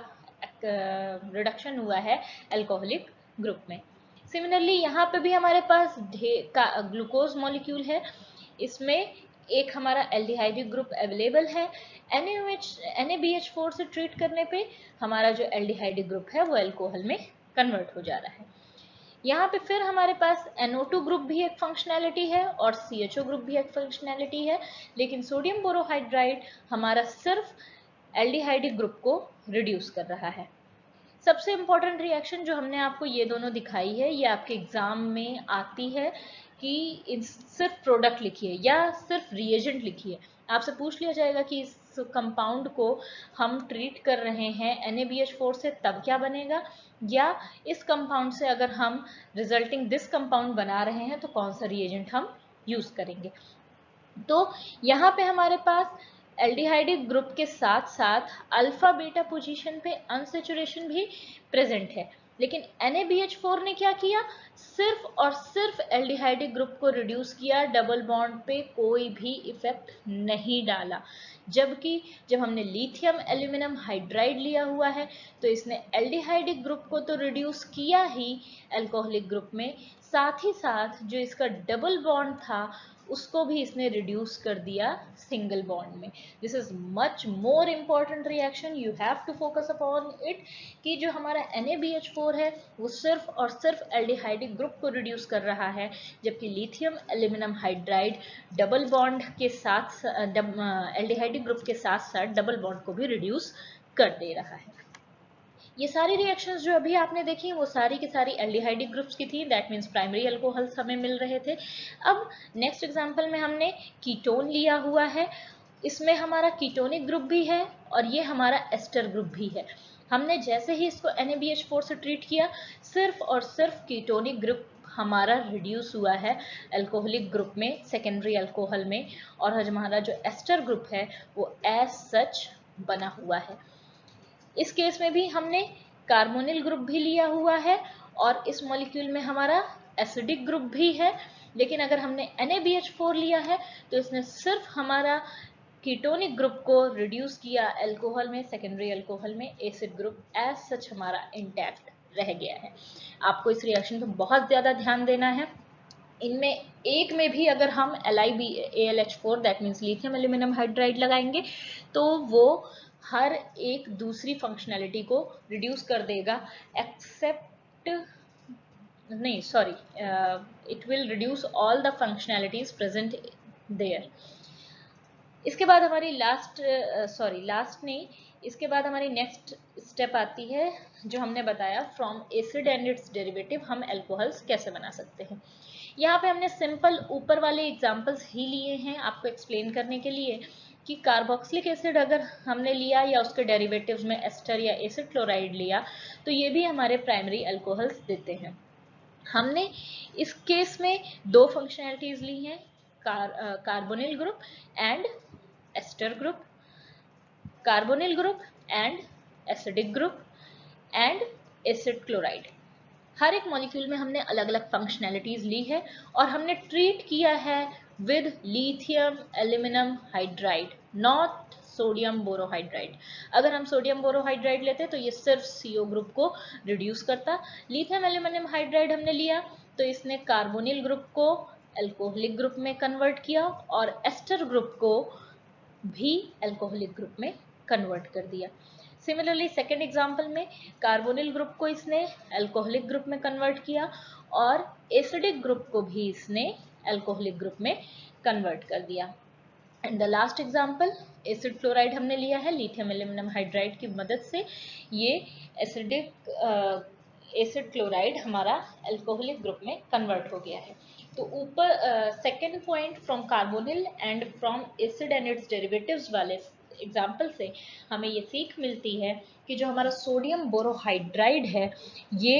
रिडक्शन हुआ है अल्कोहलिक ग्रुप में। सिमिलरली यहाँ पे भी हमारे पास ग्लूकोज मॉलिक्यूल है, इसमें एक हमारा एल्डिहाइडिक ग्रुप अवेलेबल है, NaBH4 से ट्रीट करने पे हमारा जो एल्डिहाइडिक ग्रुप है वो अल्कोहल में कन्वर्ट हो जा रहा है। यहाँ पे फिर हमारे पास NO2 ग्रुप भी एक फंक्शनैलिटी है और CHO ग्रुप भी एक फंक्शनैलिटी है, लेकिन सोडियम बोरोहाइड्राइड हमारा सिर्फ एल्डिहाइडिक ग्रुप को रिड्यूस कर रहा है। सबसे इंपॉर्टेंट रिएक्शन जो हमने आपको ये दोनों दिखाई है, ये आपके एग्जाम में आती है कि सिर्फ प्रोडक्ट लिखिए या सिर्फ रिएजेंट लिखिए। आपसे पूछ लिया जाएगा कि इस कंपाउंड को हम ट्रीट कर रहे हैं NaBH4 से तब क्या बनेगा, या इस कंपाउंड से अगर हम रिजल्टिंग दिस कंपाउंड बना रहे हैं तो कौन सा रिएजेंट हम यूज करेंगे। तो यहाँ पे हमारे पास एल्डिहाइडिक ग्रुप के साथ साथ अल्फा बीटा पोजीशन पे अनसेचुरेशन भी प्रेजेंट है, लेकिन NaBH4 ने क्या किया, सिर्फ और सिर्फ एल्डिहाइडिक ग्रुप को रिड्यूस किया, डबल बॉन्ड पे कोई भी इफेक्ट नहीं डाला। जबकि जब हमने लिथियम एल्यूमिनियम हाइड्राइड लिया हुआ है तो इसने एल्डिहाइडिक ग्रुप को तो रिड्यूस किया ही अल्कोहलिक ग्रुप में, साथ ही साथ जो इसका डबल बॉन्ड था उसको भी इसने रिड्यूस कर दिया सिंगल बॉन्ड में। This is much more important reaction, you have to focus upon it, कि जो हमारा NaBH4 है वो सिर्फ और सिर्फ एल्डिहाइडिक ग्रुप को रिड्यूस कर रहा है, जबकि lithium aluminium hydride double bond के साथ एल्डिहाइडिक ग्रुप के साथ साथ डबल बॉन्ड को भी रिड्यूस कर दे रहा है। ये सारी रिएक्शंस जो अभी आपने देखी वो सारी की सारी एल्डिहाइडिक ग्रुप्स की थी, दैट मीन्स प्राइमरी अल्कोहल्स हमें मिल रहे थे। अब नेक्स्ट एग्जांपल में हमने कीटोन लिया हुआ है, इसमें हमारा कीटोनिक ग्रुप भी है और ये हमारा एस्टर ग्रुप भी है। हमने जैसे ही इसको NaBH4 से ट्रीट किया, सिर्फ और सिर्फ कीटोनिक ग्रुप हमारा रिड्यूस हुआ है अल्कोहलिक ग्रुप में, सेकेंडरी अल्कोहल में, और हमारा जो एस्टर ग्रुप है वो एज सच बना हुआ है। इस केस में भी हमने कार्बोनिल ग्रुप भी लिया हुआ है और इस मॉलिक्यूल में हमारा एसिडिक ग्रुप भी है, लेकिन अगर हमने NaBH4 लिया है तो इसने सिर्फ हमारा कीटोनिक ग्रुप को रिड्यूस किया अल्कोहल में, सेकेंडरी अल्कोहल में, एसिड ग्रुप एज सच हमारा इंटैक्ट रह गया है। आपको इस रिएक्शन पर बहुत ज्यादा ध्यान देना है। इनमें एक में भी अगर हम AlH4 that means lithium aluminium hydride लगाएंगे तो वो हर एक दूसरी फंक्शनैलिटी को रिड्यूस कर देगा, एक्सेप्ट नहीं sorry, it will reduce all the functionalities present there. इसके बाद हमारी लास्ट नहीं, इसके बाद हमारी नेक्स्ट स्टेप आती है जो हमने बताया from acid and it's derivative हम अल्कोहल्स कैसे बना सकते हैं। यहाँ पे हमने सिंपल ऊपर वाले एग्जांपल्स ही लिए हैं आपको एक्सप्लेन करने के लिए कि कार्बोक्सिलिक एसिड अगर हमने लिया या उसके डेरिवेटिव्स में एस्टर या एसिड क्लोराइड लिया तो ये भी हमारे प्राइमरी अल्कोहल्स देते हैं। हमने इस केस में दो फंक्शनैलिटीज ली हैं, carbonyl group and ester group, carbonyl group and acidic group and acid chloride. हर एक मॉलिक्यूल में हमने अलग अलग फंक्शनैलिटीज ली है और हमने ट्रीट किया है with lithium aluminium hydride, not sodium borohydride. अगर हम सोडियम बोरोहाइड्राइड लेते तो ये सिर्फ CO ग्रुप को रिड्यूस करता। लिथियम एल्यूमिनियम हाइड्राइड हमने लिया तो इसने कार्बोनिल ग्रुप को अल्कोहलिक ग्रुप में कन्वर्ट किया और एस्टर ग्रुप को भी अल्कोहलिक ग्रुप में कन्वर्ट कर दिया। सिमिलरली सेकेंड एग्जाम्पल में कार्बोनिल ग्रुप को इसने अल्कोहलिक ग्रुप में कन्वर्ट किया और एसिडिक ग्रुप को भी इसने अल्कोहलिक ग्रुप में कन्वर्ट कर दिया। And the last example acid chloride हमने लिया है लिथियम एल्यूमिनियम हाइड्राइड की मदद से, ये एसिड क्लोराइड हमारा अल्कोहलिक ग्रुप में कन्वर्ट हो गया है। तो ऊपर second point from carbonyl and from acid and it's derivatives वाले एग्जाम्पल से हमें ये सीख मिलती है कि जो हमारा सोडियम बोरोहाइड्राइड है ये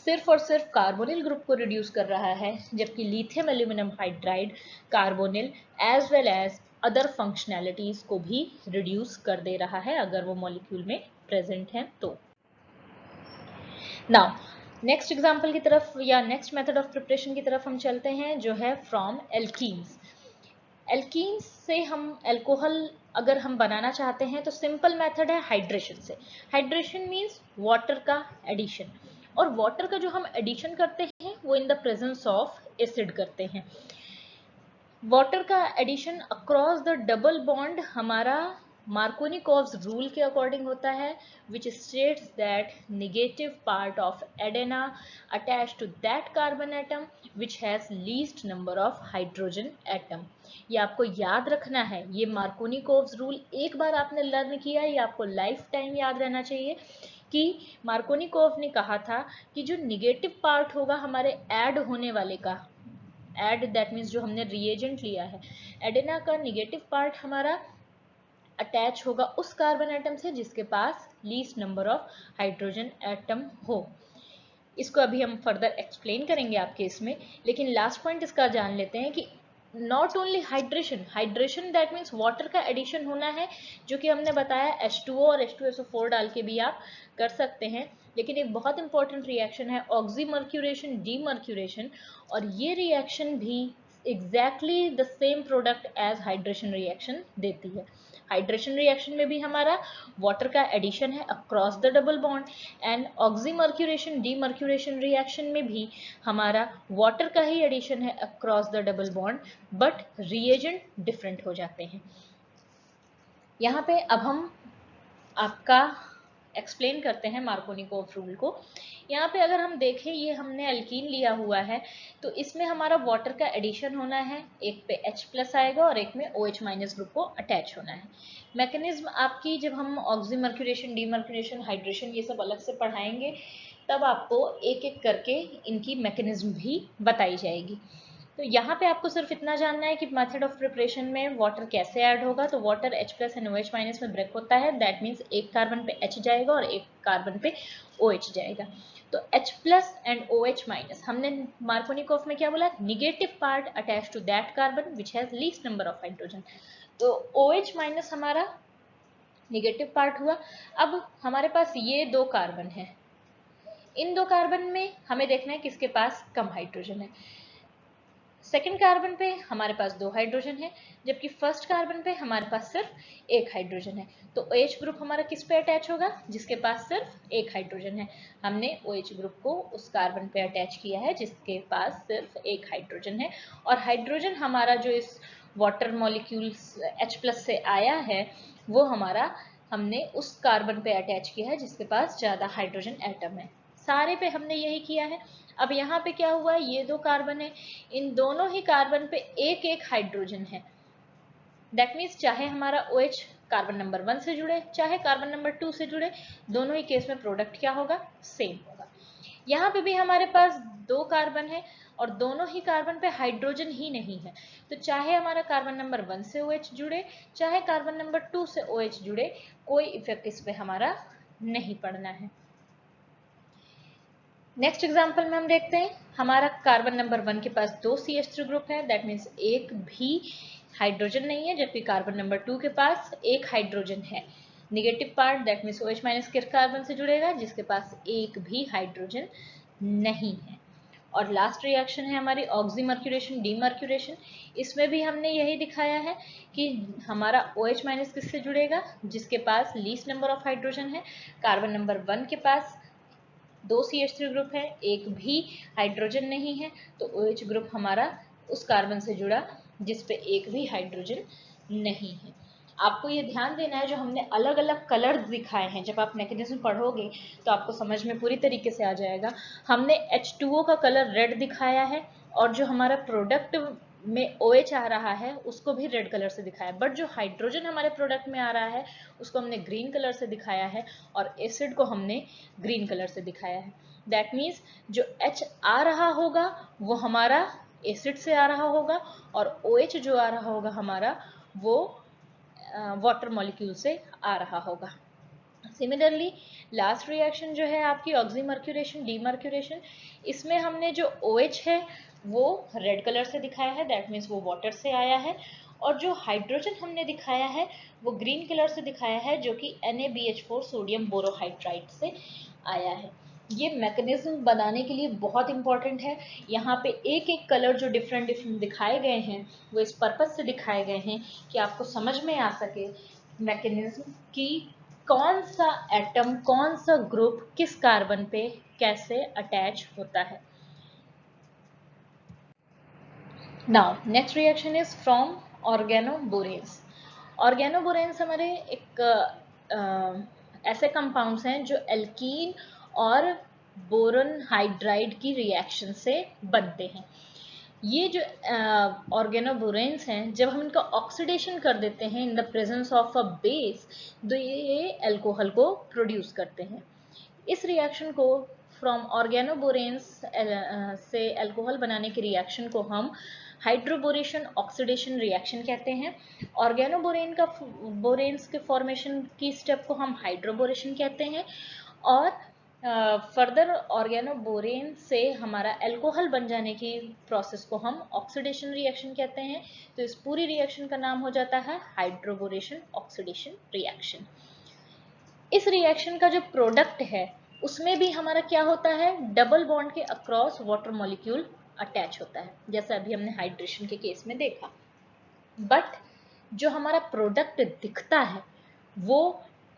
सिर्फ और सिर्फ कार्बोनिल ग्रुप को रिड्यूस कर रहा है, जबकि lithium aluminium hydride carbonyl as well as other functionalities को भी रिड्यूस कर दे रहा है अगर वो मॉलिक्यूल में प्रेजेंट है तो। नाउ नेक्स्ट एग्जाम्पल की तरफ या नेक्स्ट मेथड ऑफ प्रिपरेशन की तरफ हम चलते हैं जो है फ्रॉम एल्कीन्स। एल्कीन्स से हम अल्कोहल अगर हम बनाना चाहते हैं तो सिंपल मेथड है हाइड्रेशन से। हाइड्रेशन मीन्स वाटर का एडिशन, और वाटर का जो हम एडिशन करते हैं वो in the presence of acid करते हैं। वाटर का addition across the double bond हमारा मार्कोनिकोव्स रूल के अकॉर्डिंग होता है, which states that negative part of adena attached to that carbon atom which has least number of hydrogen atom। ये आपको याद रखना है, ये मार्कोनिकोव्स रूल एक बार आपने लर्न किया है, ये आपको लाइफ टाइम याद रहना चाहिए कि मार्कोनिकोव ने कहा था कि जो निगेटिव पार्ट होगा हमारे ऐड होने वाले का, एड दैट मीन्स जो हमने रिएजेंट लिया है, एडेना का निगेटिव पार्ट हमारा अटैच होगा उस कार्बन एटम से जिसके पास least number of hydrogen atom हो। इसको अभी हम फर्दर एक्सप्लेन करेंगे आपके इसमें, लेकिन लास्ट पॉइंट इसका जान लेते हैं कि not only hydration, hydration that means water का एडिशन होना है, जो कि हमने बताया H2O और H2SO4 डाल के भी आप कर सकते हैं, लेकिन एक बहुत इंपॉर्टेंट रिएक्शन है ऑक्सीमर्क्यूरेशन डीमर्क्यूरेशन, और ये रिएक्शन भी exactly the same product as hydration reaction देती है। हाइड्रेशन रिएक्शन में भी हमारा वाटर का एडिशन है across the double bond, and oxymercuration demercuration reaction में भी हमारा वाटर का ही एडिशन है across the double bond, but reagent different हो जाते हैं। यहाँ पे अब हम आपका एक्सप्लेन करते हैं मार्कोनिकोव रूल को। यहाँ पे अगर हम देखें ये हमने अल्कीन लिया हुआ है तो इसमें हमारा वाटर का एडिशन होना है, एक पे H+ आएगा और एक में OH- ग्रुप को अटैच होना है। मैकेनिज्म आपकी जब हम ऑक्सीमर्क्यूरेशन डीमर्क्यूरेशन हाइड्रेशन ये सब अलग से पढ़ाएंगे तब आपको एक एक करके इनकी मैकेनिज्म भी बताई जाएगी। तो यहाँ पे आपको सिर्फ इतना जानना है कि मेथड ऑफ प्रिपरेशन में वाटर कैसे ऐड होगा। तो वाटर H+ एंड OH- में ब्रेक होता है, दैट मीन्स एक कार्बन पे H जाएगा और एक कार्बन पे OH जाएगा। तो H+ एंड OH- हमने मार्कोनिकोव में क्या बोला, negative part attach to that carbon which has least number of hydrogen. तो OH- हमारा निगेटिव पार्ट हुआ। अब हमारे पास ये दो कार्बन है, इन दो कार्बन में हमें देखना है किसके पास कम हाइड्रोजन है। सेकेंड कार्बन पे हमारे पास 2 हाइड्रोजन है, जबकि फर्स्ट कार्बन पे हमारे पास सिर्फ 1 हाइड्रोजन है। तो OH ग्रुप हमारा किस पे अटैच होगा, जिसके पास सिर्फ 1 हाइड्रोजन है। हमने OH ग्रुप को उस कार्बन पे अटैच किया है जिसके पास सिर्फ 1 हाइड्रोजन है, और हाइड्रोजन हमारा जो इस वाटर मॉलिक्यूल H+ से आया है वो हमारा हमने उस कार्बन पे अटैच किया है जिसके पास ज़्यादा हाइड्रोजन एटम है। सारे पे हमने यही किया है। अब यहाँ पे क्या हुआ, ये 2 कार्बन है, इन दोनों ही कार्बन पे एक एक हाइड्रोजन है। दैट मीन्स चाहे हमारा OH कार्बन नंबर 1 से जुड़े चाहे कार्बन नंबर 2 से जुड़े, दोनों ही केस में प्रोडक्ट क्या होगा, सेम होगा। यहाँ पे भी हमारे पास 2 कार्बन है और दोनों ही कार्बन पे हाइड्रोजन ही नहीं है, तो चाहे हमारा कार्बन नंबर 1 से OH जुड़े, चाहे कार्बन नंबर 2 से OH जुड़े, कोई इफेक्ट इस पे हमारा नहीं पड़ना है। नेक्स्ट एग्जांपल में हम देखते हैं, हमारा कार्बन नंबर 1 के पास 2 CH3 ग्रुप है, दैट मीन्स एक भी हाइड्रोजन नहीं है, जबकि कार्बन नंबर 2 के पास एक हाइड्रोजन है। Negative part that means OH minus किस कार्बन से जुड़ेगा, जिसके पास एक भी हाइड्रोजन नहीं है। और लास्ट रिएक्शन है हमारी ऑक्सीमर्क्यूरेशन डीमर्क्यूरेशन। इसमें भी हमने यही दिखाया है कि हमारा OH माइनस किससे जुड़ेगा, जिसके पास लीस्ट नंबर ऑफ हाइड्रोजन है। कार्बन नंबर 1 के पास 2 CH3 ग्रुप है, एक भी हाइड्रोजन नहीं है, तो OH ग्रुप हमारा उस कार्बन से जुड़ा जिस पे एक भी हाइड्रोजन नहीं है। आपको ये ध्यान देना है, जो हमने अलग अलग कलर्स दिखाए हैं, जब आप मैकेनिज्म पढ़ोगे तो आपको समझ में पूरी तरीके से आ जाएगा। हमने H2O का कलर रेड दिखाया है, और जो हमारा प्रोडक्ट में OH आ रहा है उसको भी रेड कलर से दिखाया, बट जो हाइड्रोजन हमारे प्रोडक्ट में आ रहा है उसको हमने ग्रीन कलर से दिखाया है, और एसिड को हमने ग्रीन कलर से दिखाया है। दैट मीन्स जो H आ रहा होगा वो हमारा एसिड से आ रहा होगा, और OH जो आ रहा होगा हमारा वो वाटर मॉलिक्यूल से आ रहा होगा। सिमिलरली लास्ट रिएक्शन जो है आपकी ऑक्सीमर्क्यूरेशन डीमर्क्यूरेशन, इसमें हमने जो OH है वो रेड कलर से दिखाया है, दैट मीन्स वो वाटर से आया है, और जो हाइड्रोजन हमने दिखाया है वो ग्रीन कलर से दिखाया है, जो कि NaBH4 सोडियम बोरोहाइड्राइड से आया है। ये मैकेनिज्म बनाने के लिए बहुत इंपॉर्टेंट है। यहाँ पे एक एक कलर जो डिफरेंट डिफरेंट दिखाए गए हैं वो इस पर्पज से दिखाए गए हैं कि आपको समझ में आ सके मैकेनिज्म की कौन सा एटम कौन सा ग्रुप किस कार्बन पे कैसे अटैच होता है। Now next reaction is from organoboranes. Organoboranes हमारे एक ऐसे कंपाउंड्स हैं जो एल्कीन और बोरन हाइड्राइड की रिएक्शन से बनते हैं। ये जो ऑर्गेनोबोरेन्स हैं, जब हम इनका ऑक्सीडेशन कर देते हैं इन the presence of a base, तो ये अल्कोहल को प्रोड्यूस करते हैं। इस रिएक्शन को फ्रॉम ऑर्गेनोबोरेन्स से अल्कोहल बनाने की रिएक्शन को हम हाइड्रोबोरेशन ऑक्सीडेशन रिएक्शन कहते हैं। बोरेन्स के फॉर्मेशन की स्टेप को हम हाइड्रोबोरेशन कहते हैं, और फर्दर ऑर्गेनोबोरेन से हमारा अल्कोहल बन जाने की प्रोसेस को हम ऑक्सीडेशन रिएक्शन कहते हैं। तो इस पूरी रिएक्शन का नाम हो जाता है हाइड्रोबोरेशन ऑक्सीडेशन रिएक्शन। इस रिएक्शन का जो प्रोडक्ट है उसमें भी हमारा क्या होता है, डबल बॉन्ड के अक्रॉस वाटर मॉलिक्यूल अटैच होता है, जैसा अभी हमने हाइड्रेशन के केस में देखा। बट जो हमारा प्रोडक्ट दिखता है वो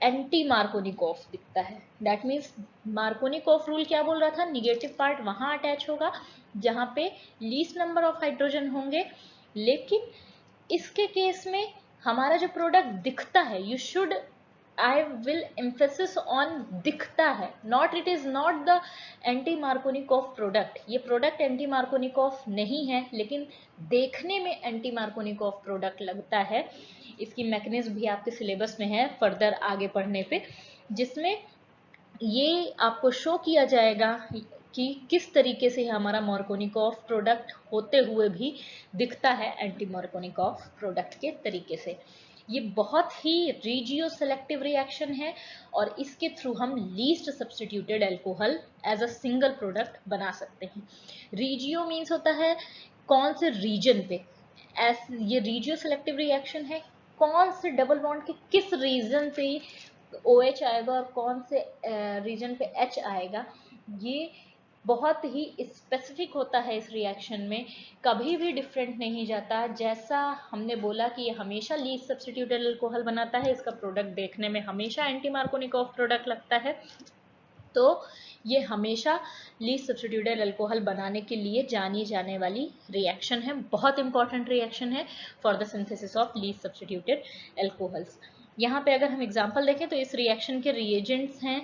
एंटी मार्कोनिकोफ दिखता है। दैट मीन्स मार्कोनिकोफ रूल क्या बोल रहा था, निगेटिव पार्ट वहां अटैच होगा जहां पे लीस्ट नंबर ऑफ हाइड्रोजन होंगे, लेकिन इसके केस में हमारा जो प्रोडक्ट दिखता है, you should I will emphasis on दिखता है, not it is not the anti Markovnikov product. ये प्रोडक्ट एंटी मार्कोनिकोफ नहीं है, लेकिन देखने में एंटी मार्कोनिकोफ प्रोडक्ट लगता है। इसकी मैकेनिज्म भी आपके सिलेबस में है फर्दर आगे पढ़ने पे, जिसमें ये आपको शो किया जाएगा कि किस तरीके से हमारा मार्कोनिकोफ प्रोडक्ट होते हुए भी दिखता है एंटी मार्कोनिकोफ प्रोडक्ट के तरीके से। ये बहुत ही रीजियो सेलेक्टिव रिएक्शन है, और इसके थ्रू हम least substituted alcohol as a single product बना सकते हैं। रीजियो मीन्स होता है कौन से रीजन पे, ये रीजियो सेलेक्टिव रिएक्शन है कौन से डबल बॉन्ड के किस रीजन पे OH आएगा और कौन से रीजन पे H आएगा, ये बहुत ही स्पेसिफिक होता है इस रिएक्शन में, कभी भी डिफरेंट नहीं जाता। जैसा हमने बोला कि ये हमेशा लीस्ट सब्स्टिट्यूटेड अल्कोहल बनाता है, इसका प्रोडक्ट देखने में हमेशा एंटी मार्कोनिकोफ प्रोडक्ट लगता है, तो ये हमेशा लीस्ट सब्स्टिट्यूटेड अल्कोहल बनाने के लिए जानी जाने वाली रिएक्शन है, बहुत इंपॉर्टेंट रिएक्शन है for the synthesis of least substituted alcohols. यहाँ पे अगर हम एग्जांपल देखें तो इस रिएक्शन के रिएजेंट्स हैं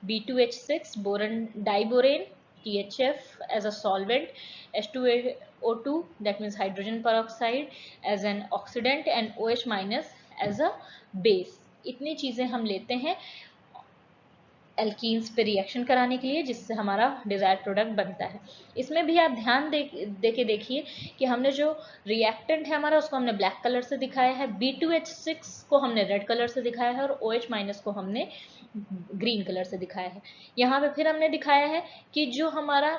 B2H6 boron diborane, THF as a solvent, H2O2 that means hydrogen peroxide as an oxidant, and OH minus as a base। इतनी चीजें हम लेते हैं एल्कीन्स पे रिएक्शन कराने के लिए, जिससे हमारा डिजायर्ड प्रोडक्ट बनता है। इसमें भी आप ध्यान दे के देखिए कि हमने जो रिएक्टेंट है हमारा उसको हमने ब्लैक कलर से दिखाया है, B2H6 को हमने रेड कलर से दिखाया है और OH- को हमने ग्रीन कलर से दिखाया है। यहाँ पे फिर हमने दिखाया है कि जो हमारा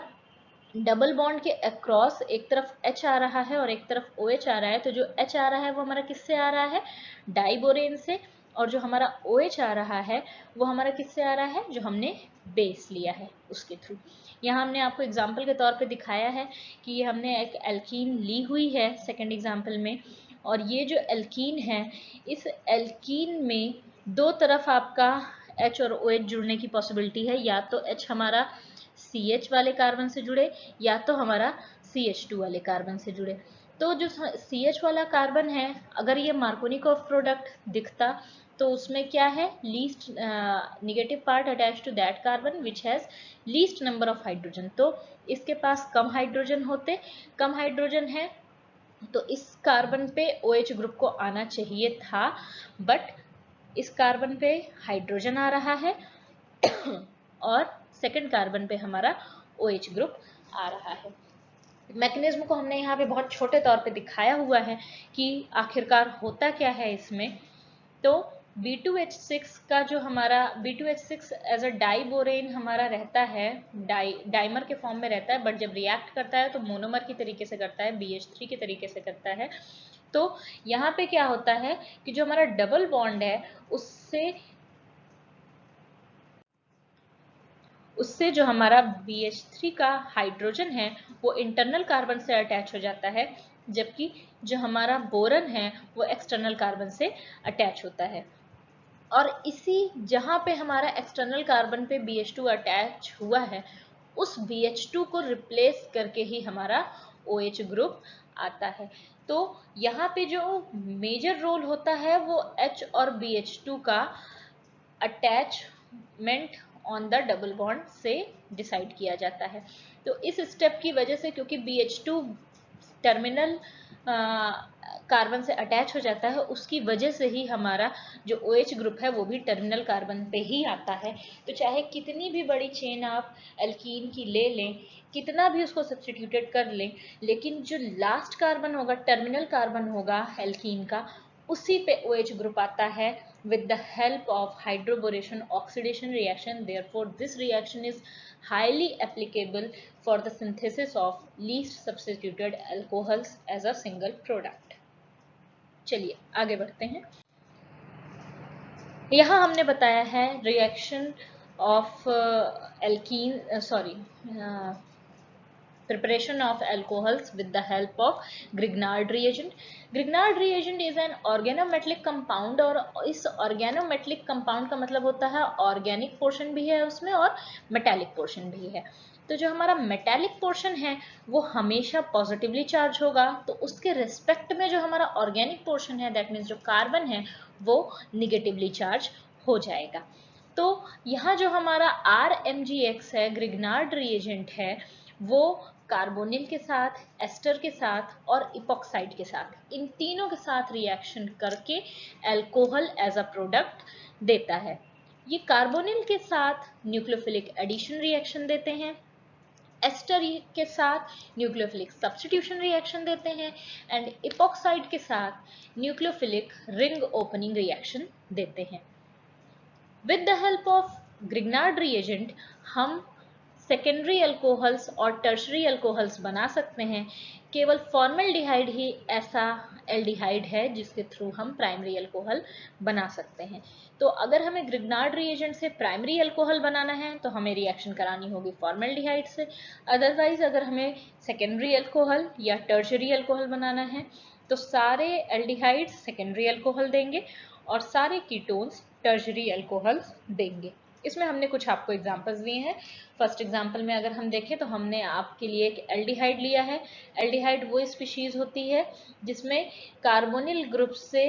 डबल बॉन्ड के अक्रॉस एक तरफ H आ रहा है और एक तरफ OH आ रहा है, तो जो H आ रहा है वो हमारा किससे आ रहा है, डाइबोरेन से, और जो हमारा OH आ रहा है वो हमारा किससे आ रहा है, जो हमने बेस लिया है उसके थ्रू। यहाँ हमने आपको एग्जाम्पल के तौर पे दिखाया है कि ये हमने एक एल्कीन ली हुई है सेकेंड एग्जाम्पल में, और ये जो एल्कीन है इस एल्कीन में दो तरफ आपका H और OH जुड़ने की पॉसिबिलिटी है, या तो H हमारा CH वाले कार्बन से जुड़े या तो हमारा CH2 वाले कार्बन से जुड़े। तो जो CH वाला कार्बन है अगर ये मार्कोनिकॉफ प्रोडक्ट दिखता तो उसमें क्या है, least negative part attach to that carbon which has least number of hydrogen. तो इसके पास कम हाइड्रोजन होते, कम हाइड्रोजन है तो इस कार्बन पे OH ग्रुप को आना चाहिए था, बट इस कार्बन पे हाइड्रोजन आ रहा है और सेकंड कार्बन पे हमारा OH ग्रुप आ रहा है। मैकेनिज्म को हमने यहाँ पे बहुत छोटे तौर पे दिखाया हुआ है कि आखिरकार होता क्या है इसमें। तो B2H6 का जो हमारा B2H6 एज अ डाइबोरेन हमारा रहता है, डाइमर के फॉर्म में रहता है, बट जब रिएक्ट करता है तो मोनोमर की तरीके से करता है, BH3 के तरीके से करता है। तो यहाँ पे क्या होता है कि जो हमारा डबल बॉन्ड है उससे जो हमारा BH3 का हाइड्रोजन है वो इंटरनल कार्बन से अटैच हो जाता है, जबकि जो हमारा बोरन है वो एक्सटर्नल कार्बन से अटैच होता है। और इसी जहाँ पे हमारा एक्सटर्नल कार्बन पे BH2 अटैच हुआ है उस BH2 को रिप्लेस करके ही हमारा OH ग्रुप आता है। तो यहाँ पे जो मेजर रोल होता है वो H और BH2 का attachment on the double bond से डिसाइड किया जाता है। तो इस स्टेप की वजह से, क्योंकि BH2 टर्मिनल कार्बन से अटैच हो जाता है, उसकी वजह से ही हमारा जो OH ग्रुप है वो भी टर्मिनल कार्बन पे ही आता है। तो चाहे कितनी भी बड़ी चेन आप एल्कीन की ले लें, कितना भी उसको सब्स्टिट्यूटेड कर लें, लेकिन जो लास्ट कार्बन होगा, टर्मिनल कार्बन होगा एल्कीन का, उसी पे OH ग्रुप आता है with the help of hydroboration oxidation reaction. Therefore this reaction is highly applicable for the synthesis of least substituted alcohols as a single product. चलिए आगे बढ़ते हैं। यहाँ हमने बताया है reaction of alkene sorry preparation of alcohols with the help of Grignard reagent. Grignard reagent is an organometallic compound, और इस organometallic compound का मतलब होता है organic portion भी है उसमें और metallic portion भी है। तो जो हमारा मेटालिक पोर्शन है वो हमेशा पॉजिटिवली चार्ज होगा, तो उसके रिस्पेक्ट में जो हमारा ऑर्गेनिक पोर्शन है दैट मीन्स जो कार्बन है वो निगेटिवली चार्ज हो जाएगा। तो यहाँ जो हमारा RMgX है, ग्रिग्नार्ड रिएजेंट है, वो कार्बोनिल के साथ, एस्टर के साथ और इपॉक्साइड के साथ, इन तीनों के साथ रिएक्शन करके अल्कोहल एज अ प्रोडक्ट देता है। ये कार्बोनिल के साथ न्यूक्लियोफिलिक एडिशन रिएक्शन देते हैं, एस्टर के साथ न्यूक्लियोफिलिक सब्स्टिट्यूशन रिएक्शन देते हैं, एंड इपॉक्साइड के साथ न्यूक्लियोफिलिक रिंग ओपनिंग रिएक्शन देते हैं। With the help of Grignard reagent हम सेकेंडरी अल्कोहल्स और टर्शरी अल्कोहल्स बना सकते हैं। केवल फॉर्मल्डिहाइड ही ऐसा एल्डिहाइड है जिसके थ्रू हम प्राइमरी अल्कोहल बना सकते हैं। तो अगर हमें ग्रिग्नार्ड रिएजेंट से प्राइमरी अल्कोहल बनाना है तो हमें रिएक्शन करानी होगी फॉर्मल्डिहाइड से। अदरवाइज अगर हमें सेकेंडरी अल्कोहल या टर्शरी अल्कोहल बनाना है तो सारे एल्डिहाइड्स सेकेंडरी अल्कोहल देंगे और सारे कीटोन्स टर्शरी अल्कोहल्स देंगे। इसमें हमने कुछ आपको एग्जांपल्स दिए हैं। फर्स्ट एग्जांपल में अगर हम देखें तो हमने आपके लिए एक एल्डिहाइड लिया है। एल्डिहाइड वो स्पीशीज होती है जिसमें कार्बोनिल ग्रुप से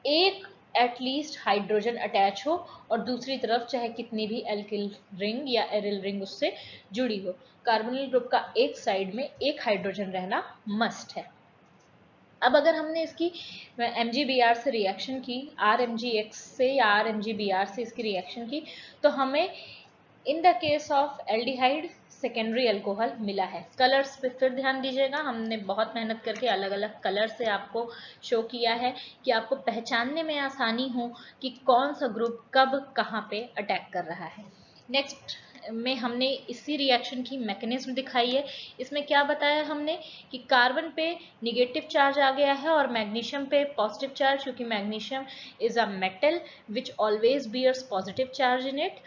एक एटलीस्ट हाइड्रोजन अटैच हो और दूसरी तरफ चाहे कितनी भी एल्किल रिंग या एरिल रिंग उससे जुड़ी हो, कार्बोनिल ग्रुप का एक साइड में एक हाइड्रोजन रहना मस्ट है। अब अगर हमने इसकी MgBr से रिएक्शन की, RMgX से या RMgBr से इसकी रिएक्शन की, तो हमें इन the case of aldehyde secondary alcohol मिला है। कलर्स पे फिर ध्यान दीजिएगा, हमने बहुत मेहनत करके अलग अलग कलर से आपको शो किया है कि आपको पहचानने में आसानी हो कि कौन सा ग्रुप कब कहाँ पे अटैक कर रहा है। नेक्स्ट में हमने इसी रिएक्शन की मैकेनिज्म दिखाई है। इसमें क्या बताया हमने कि कार्बन पे निगेटिव चार्ज आ गया है और मैग्नीशियम पे पॉजिटिव चार्ज, क्योंकि magnesium is a metal which always bears positive charge in it.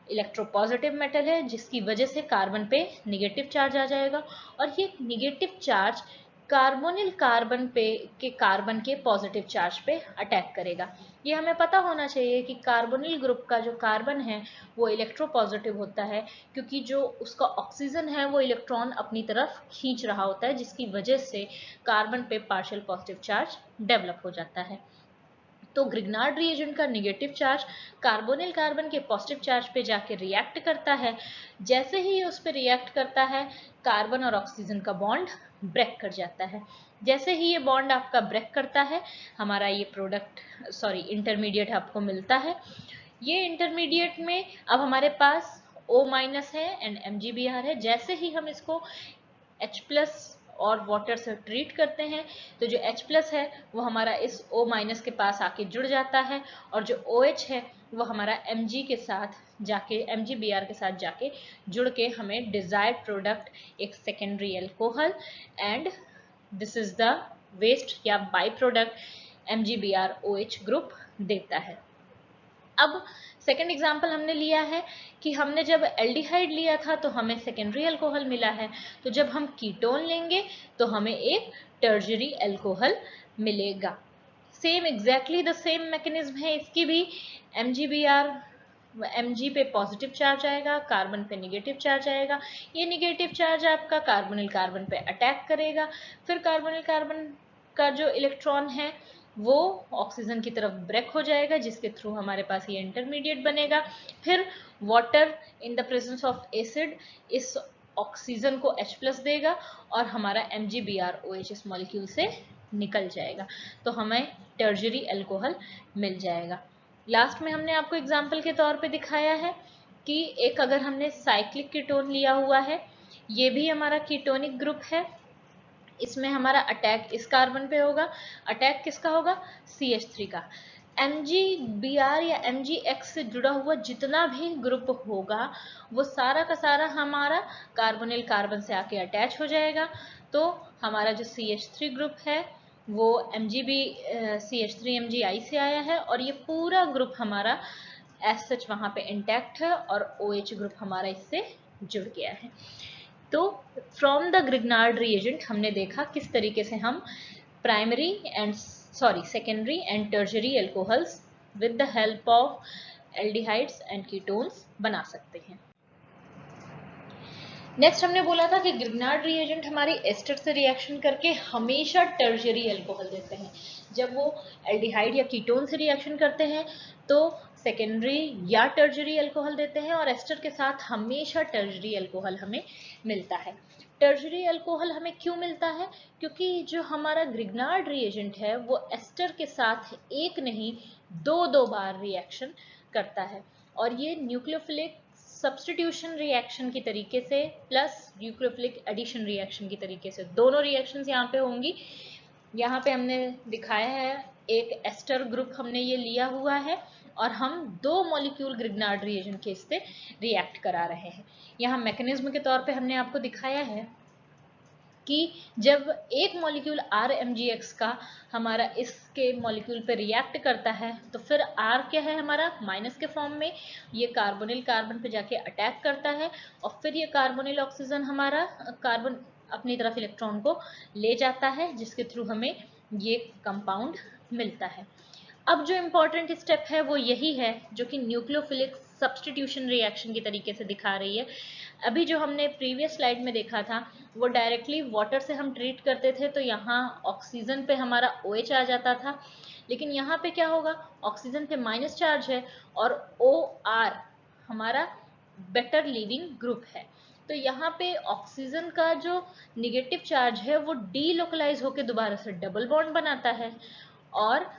Electropositive metal है जिसकी वजह से कार्बन पे निगेटिव चार्ज आ जाएगा, और ये निगेटिव चार्ज कार्बोनिल कार्बन पे के कार्बन के पॉजिटिव चार्ज पे अटैक करेगा। ये हमें पता होना चाहिए कि कार्बोनिल ग्रुप का जो कार्बन है वो इलेक्ट्रोपॉजिटिव होता है, क्योंकि जो उसका ऑक्सीजन है वो इलेक्ट्रॉन अपनी तरफ खींच रहा होता है, जिसकी वजह से कार्बन पे पार्शियल पॉजिटिव चार्ज डेवलप हो जाता है। तो ग्रिग्नार्ड रिएजेंट का निगेटिव चार्ज कार्बोनिल कार्बन के पॉजिटिव चार्ज पे जाके रिएक्ट करता है। जैसे ही उस पर रिएक्ट करता है, कार्बन और ऑक्सीजन का बॉन्ड ब्रेक कर जाता है। जैसे ही ये बॉन्ड आपका ब्रेक करता है, हमारा ये इंटरमीडिएट आपको मिलता है। ये इंटरमीडिएट में अब हमारे पास O- है एंड MgBr है। जैसे ही हम इसको H+ और वाटर से ट्रीट करते हैं, तो जो H+ है वो हमारा इस O- के पास आके जुड़ जाता है, और जो OH है वो हमारा MgBr के साथ जाके जुड़ के हमें डिजायर्ड प्रोडक्ट एक secondary alcohol and this is the waste या बाई प्रोडक्ट MgBrOH ग्रुप देता है। अब सेकेंड एग्जाम्पल हमने लिया है कि हमने जब एल्डिहाइड लिया था तो हमें सेकेंडरी अल्कोहल मिला है, तो जब हम कीटोन लेंगे तो हमें एक टर्जरी अल्कोहल मिलेगा। Same exactly the same mechanism है इसकी भी। MgBr Mg पे पॉजिटिव चार्ज आएगा, कार्बन पे निगेटिव चार्ज आएगा। ये निगेटिव चार्ज आपका कार्बोनिल कार्बन पे अटैक करेगा, फिर कार्बोनिल कार्बन का जो इलेक्ट्रॉन है वो ऑक्सीजन की तरफ ब्रेक हो जाएगा, जिसके थ्रू हमारे पास ये इंटरमीडिएट बनेगा। फिर water in the presence of acid इस ऑक्सीजन को H+ देगा और हमारा MgBrOH इस मॉलिक्यूल से निकल जाएगा, तो हमें टर्जरी अल्कोहल मिल जाएगा। लास्ट में हमने आपको एग्जाम्पल के तौर पे दिखाया है कि एक अगर हमने साइक्लिक कीटोन लिया हुआ है, ये भी हमारा कीटोनिक ग्रुप है। इसमें हमारा अटैक इस कार्बन पे होगा, अटैक किसका होगा? CH3 का। MgBr या MgX से जुड़ा हुआ जितना भी ग्रुप होगा वो सारा का सारा हमारा कार्बोनिल कार्बन से आके अटैच हो जाएगा। तो हमारा जो CH3 ग्रुप है वो CH3MgI से आया है, और ये पूरा ग्रुप हमारा एज सच वहां पे इंटैक्ट है और OH ग्रुप हमारा इससे जुड़ गया है। तो फ्रॉम द ग्रिग्नार्ड रिएजेंट हमने देखा किस तरीके से हम secondary and टर्जरी alcohols with the help of aldehydes and ketones बना सकते हैं। नेक्स्ट हमने बोला था कि ग्रिग्नार्ड रिएजेंट हमारी एस्टर से रिएक्शन करके हमेशा टर्जरी अल्कोहल देते हैं। जब वो एल्डिहाइड या कीटोन से रिएक्शन करते हैं तो सेकेंडरी या टर्जरी अल्कोहल देते हैं, और एस्टर के साथ हमेशा टर्जरी अल्कोहल हमें मिलता है। टर्जरी अल्कोहल हमें क्यों मिलता है? क्योंकि जो हमारा ग्रिग्नार्ड रिएजेंट है वो एस्टर के साथ एक नहीं दो बार रिएक्शन करता है, और ये न्यूक्लियोफिलिक सब्स्टिट्यूशन रिएक्शन की तरीके से प्लस न्यूक्लियोफिलिक एडिशन रिएक्शन की तरीके से दोनों रिएक्शंस यहाँ पे होंगी। यहाँ पे हमने दिखाया है एक एस्टर ग्रुप हमने ये लिया हुआ है, और हम दो मॉलिक्यूल ग्रिग्नार्ड रिएजेंट के इससे रिएक्ट करा रहे हैं। यहाँ मैकेनिज्म के तौर पे हमने आपको दिखाया है कि जब एक मॉलिक्यूल RMgX का हमारा इसके मॉलिक्यूल पे रिएक्ट करता है तो फिर R क्या है हमारा माइनस के फॉर्म में, ये कार्बोनिल कार्बन पे जाके अटैक करता है, और फिर ये कार्बोनिल ऑक्सीजन हमारा कार्बन अपनी तरफ इलेक्ट्रॉन को ले जाता है, जिसके थ्रू हमें ये कंपाउंड मिलता है। अब जो इम्पोर्टेंट स्टेप है वो यही है जो कि न्यूक्लियोफिलिक सब्स्टिट्यूशन रिएक्शन की तरीके से दिखा रही है। अभी जो हमने प्रीवियस स्लाइड में देखा था वो डायरेक्टली वाटर से हम ट्रीट करते थे, तो यहाँ ऑक्सीजन पे हमारा OH आ जाता था, लेकिन यहाँ पे क्या होगा, ऑक्सीजन पे माइनस चार्ज है और OR हमारा बेटर लीविंग ग्रुप है, तो यहाँ पे ऑक्सीजन का जो निगेटिव चार्ज है वो डीलोकलाइज होकर दोबारा से डबल बॉन्ड बनाता है, और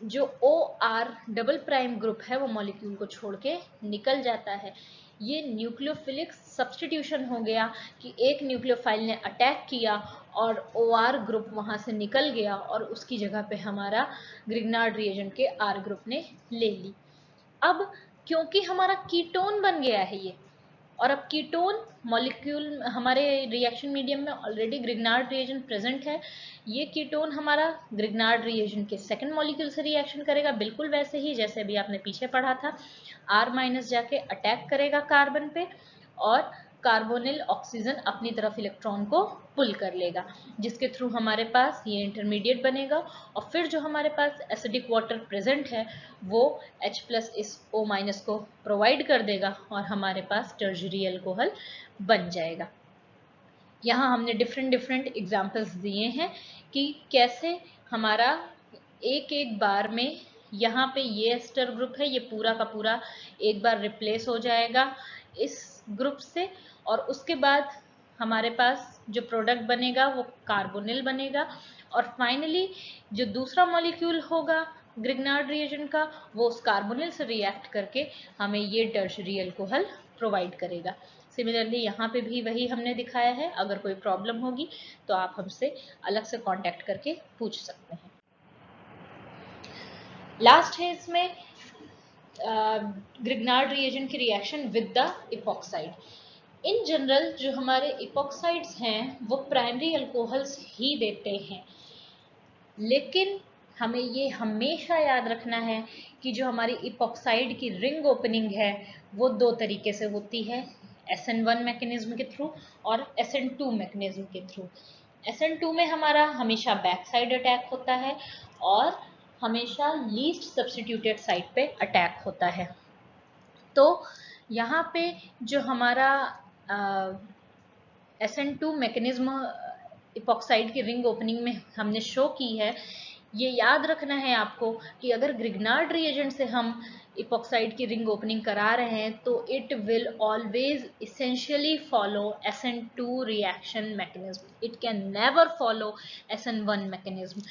जो OR डबल प्राइम ग्रुप है वो मॉलिक्यूल को छोड़ के निकल जाता है। ये न्यूक्लियोफिलिक सब्स्टिट्यूशन हो गया कि एक न्यूक्लियोफाइल ने अटैक किया और OR ग्रुप वहां से निकल गया और उसकी जगह पे हमारा ग्रिग्नार्ड रिएजेंट के R ग्रुप ने ले ली। अब क्योंकि हमारा कीटोन बन गया है ये, और अब कीटोन मॉलिक्यूल हमारे रिएक्शन मीडियम में ऑलरेडी ग्रिग्नार्ड रिएजेंट प्रेजेंट है, ये कीटोन हमारा ग्रिग्नार्ड रिएजेंट के सेकंड मॉलिक्यूल से रिएक्शन करेगा, बिल्कुल वैसे ही जैसे अभी आपने पीछे पढ़ा था। R- जाके अटैक करेगा कार्बन पे और कार्बोनिल ऑक्सीजन अपनी तरफ इलेक्ट्रॉन को पुल कर लेगा, जिसके थ्रू हमारे पास ये इंटरमीडिएट बनेगा और फिर जो हमारे पास एसिडिक वाटर प्रेजेंट है वो H+ इस O- को प्रोवाइड कर देगा और हमारे पास टर्शरी अल्कोहल बन जाएगा। यहाँ हमने डिफरेंट एग्जाम्पल्स दिए हैं कि कैसे हमारा एक एक बार में यहाँ पे ये एस्टर ग्रुप है, ये पूरा का पूरा एक बार रिप्लेस हो जाएगा इस ग्रुप से, और उसके बाद हमारे पास जो प्रोडक्ट बनेगा वो कार्बोनिल बनेगा, और फाइनली जो दूसरा मॉलिक्यूल होगा ग्रिग्नार्ड रिएजेंट का वो उस कार्बोनिल से रिएक्ट करके हमें ये टर्शरी अल्कोहल प्रोवाइड करेगा। सिमिलरली यहाँ पे भी वही हमने दिखाया है। अगर कोई प्रॉब्लम होगी तो आप हमसे अलग से कांटेक्ट करके पूछ सकते हैं। लास्ट है इसमें ग्रिग्नार्ड रिएजेंट की reaction with the epoxide. In general जो हमारे इपॉक्साइड्स हैं वो प्राइमरी अल्कोहल्स ही देते हैं, लेकिन हमें ये हमेशा याद रखना है कि जो हमारी इपॉक्साइड की रिंग ओपनिंग है वो दो तरीके से होती है, SN1 मैकेनिज्म के थ्रू और SN2 मैकेनिज्म के थ्रू। SN2 में हमारा हमेशा बैक साइड अटैक होता है और हमेशा लीस्ट सब्स्टिट्यूटेड साइड पे अटैक होता है। तो यहाँ पे जो हमारा SN2 मैकेनिज्म इपॉक्साइड की रिंग ओपनिंग में हमने शो की है, ये याद रखना है आपको कि अगर ग्रिग्नार्ड रिएजेंट से हम इपॉक्साइड की रिंग ओपनिंग करा रहे हैं तो it will always essentially follow SN2 reaction mechanism, it can never follow SN1 mechanism,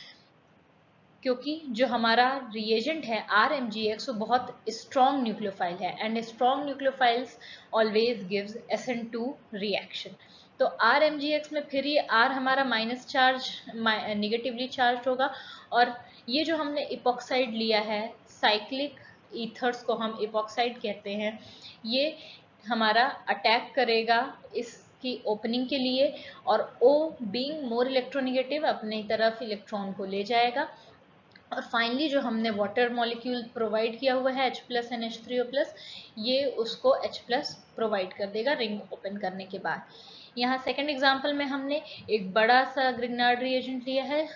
क्योंकि जो हमारा रिएजेंट है RMGX वो बहुत स्ट्रॉन्ग न्यूक्लियोफाइल है and strong nucleophiles always gives SN2 reaction. तो RMGX में फिर ये R हमारा माइनस चार्ज निगेटिवली चार्ज होगा, और ये जो हमने इपॉक्साइड लिया है साइक्लिक ईथर्स को हम इपॉक्साइड कहते हैं, ये हमारा अटैक करेगा इसकी ओपनिंग के लिए और O बीइंग मोर इलेक्ट्रोनिगेटिव अपनी तरफ इलेक्ट्रॉन को ले जाएगा, और फाइनली जो हमने वाटर मॉलिक्यूल प्रोवाइड किया हुआ है H+ एंड H3O+, ये उसको H+ प्रोवाइड कर देगा रिंग ओपन करने के बाद। यहाँ सेकंड एग्जांपल में हमने एक बड़ा सा ग्रिग्नार्ड रिएजेंट लिया है।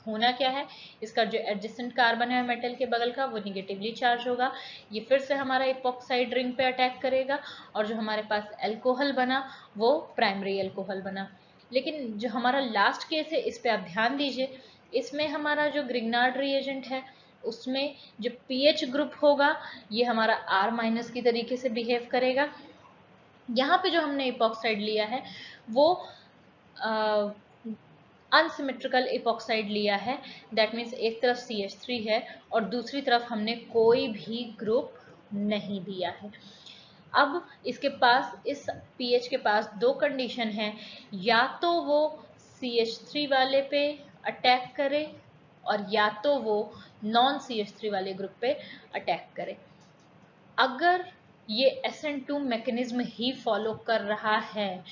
होना क्या है, इसका जो एडजेसेंट कार्बन है मेटल के बगल का वो निगेटिवली चार्ज होगा, ये फिर से हमारा इपॉक्साइड रिंग पे अटैक करेगा और जो हमारे पास अल्कोहल बना वो प्राइमरी अल्कोहल बना। लेकिन जो हमारा लास्ट केस है इस पे आप ध्यान दीजिए, इसमें हमारा जो ग्रिग्नार्ड रिएजेंट है उसमें जो पीएच ग्रुप होगा ये हमारा R- की तरीके से बिहेव करेगा। यहाँ पे जो हमने इपॉक्साइड लिया है वो अनसिमेट्रिकल इपॉक्साइड लिया है, दैट मीन्स एक तरफ CH3 है और दूसरी तरफ हमने कोई भी ग्रुप नहीं दिया है। अब इसके पास इस पीएच के पास दो कंडीशन है, या तो वो CH3 वाले पे अटैक करे और या तो वो नॉन CH3 वाले ग्रुप पे अटैक करे। अगर ये SN2 मैकेनिज्म ही फॉलो कर रहा है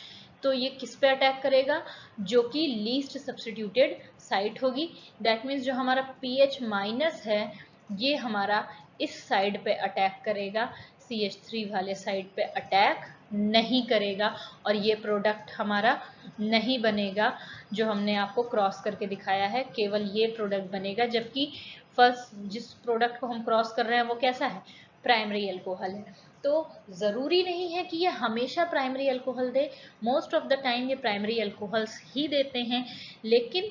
तो ये किस पे अटैक करेगा, जो कि लीस्ट सब्स्टिट्यूटेड साइट होगी, दैट मीन्स जो हमारा pH- है ये हमारा इस साइड पे अटैक करेगा, CH3 वाले साइड पे अटैक नहीं करेगा और ये प्रोडक्ट हमारा नहीं बनेगा जो हमने आपको क्रॉस करके दिखाया है, केवल ये प्रोडक्ट बनेगा, जबकि फर्स्ट जिस प्रोडक्ट को हम क्रॉस कर रहे हैं वो कैसा है, प्राइमरी अल्कोहल है। तो ज़रूरी नहीं है कि ये हमेशा primary alcohol they, most of the time ये प्राइमरी अल्कोहल्स ही देते हैं, लेकिन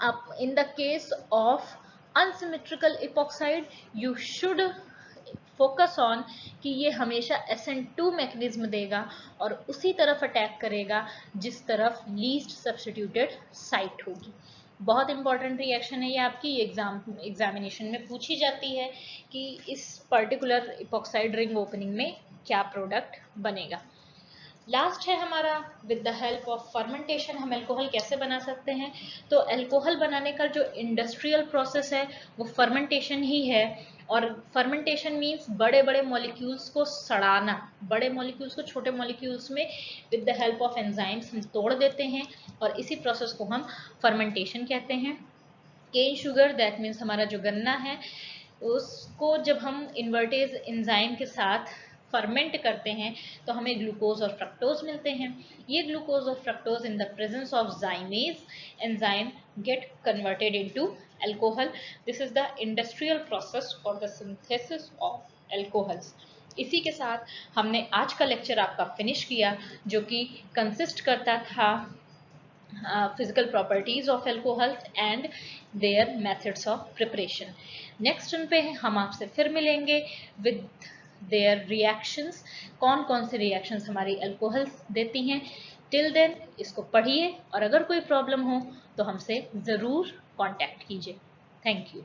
आप इन the case of unsymmetrical epoxide you should focus on कि ये हमेशा SN2 मैकेनिज्म देगा और उसी तरफ अटैक करेगा जिस तरफ लीस्ट सब्स्टिट्यूटेड साइट होगी। बहुत इंपॉर्टेंट रिएक्शन है ये आपकी, एग्जामिनेशन में पूछी जाती है कि इस पर्टिकुलर इपॉक्साइड रिंग ओपनिंग में क्या प्रोडक्ट बनेगा। लास्ट है हमारा with the help of fermentation हम अल्कोहल कैसे बना सकते हैं। तो अल्कोहल बनाने का जो इंडस्ट्रियल प्रोसेस है वो फर्मेंटेशन ही है, और फर्मेंटेशन मीन्स बड़े बड़े मॉलिक्यूल्स को सड़ाना, बड़े मॉलिक्यूल्स को छोटे मॉलिक्यूल्स में with the help of enzymes हम तोड़ देते हैं, और इसी प्रोसेस को हम फर्मेंटेशन कहते हैं। केन शुगर दैट मीन्स हमारा जो गन्ना है, उसको जब हम इन्वर्टेज एंजाइम के साथ फर्मेंट करते हैं तो हमें ग्लूकोज और फ्रक्टोज मिलते हैं। ये ग्लूकोज और fructose in the presence of जाइमेज enzyme get converted into alcohol. This is the industrial process for the synthesis of alcohols. इसी के साथ हमने आज का लेक्चर आपका फिनिश किया, जो कि कंसिस्ट करता था physical properties of alcohols and their methods of preparation. Next पे हम आपसे फिर मिलेंगे with their reactions, कौन कौन से reactions हमारी अल्कोहल्स देती हैं। टिल देन इसको पढ़िए, और अगर कोई प्रॉब्लम हो तो हमसे ज़रूर कांटेक्ट कीजिए। Thank you.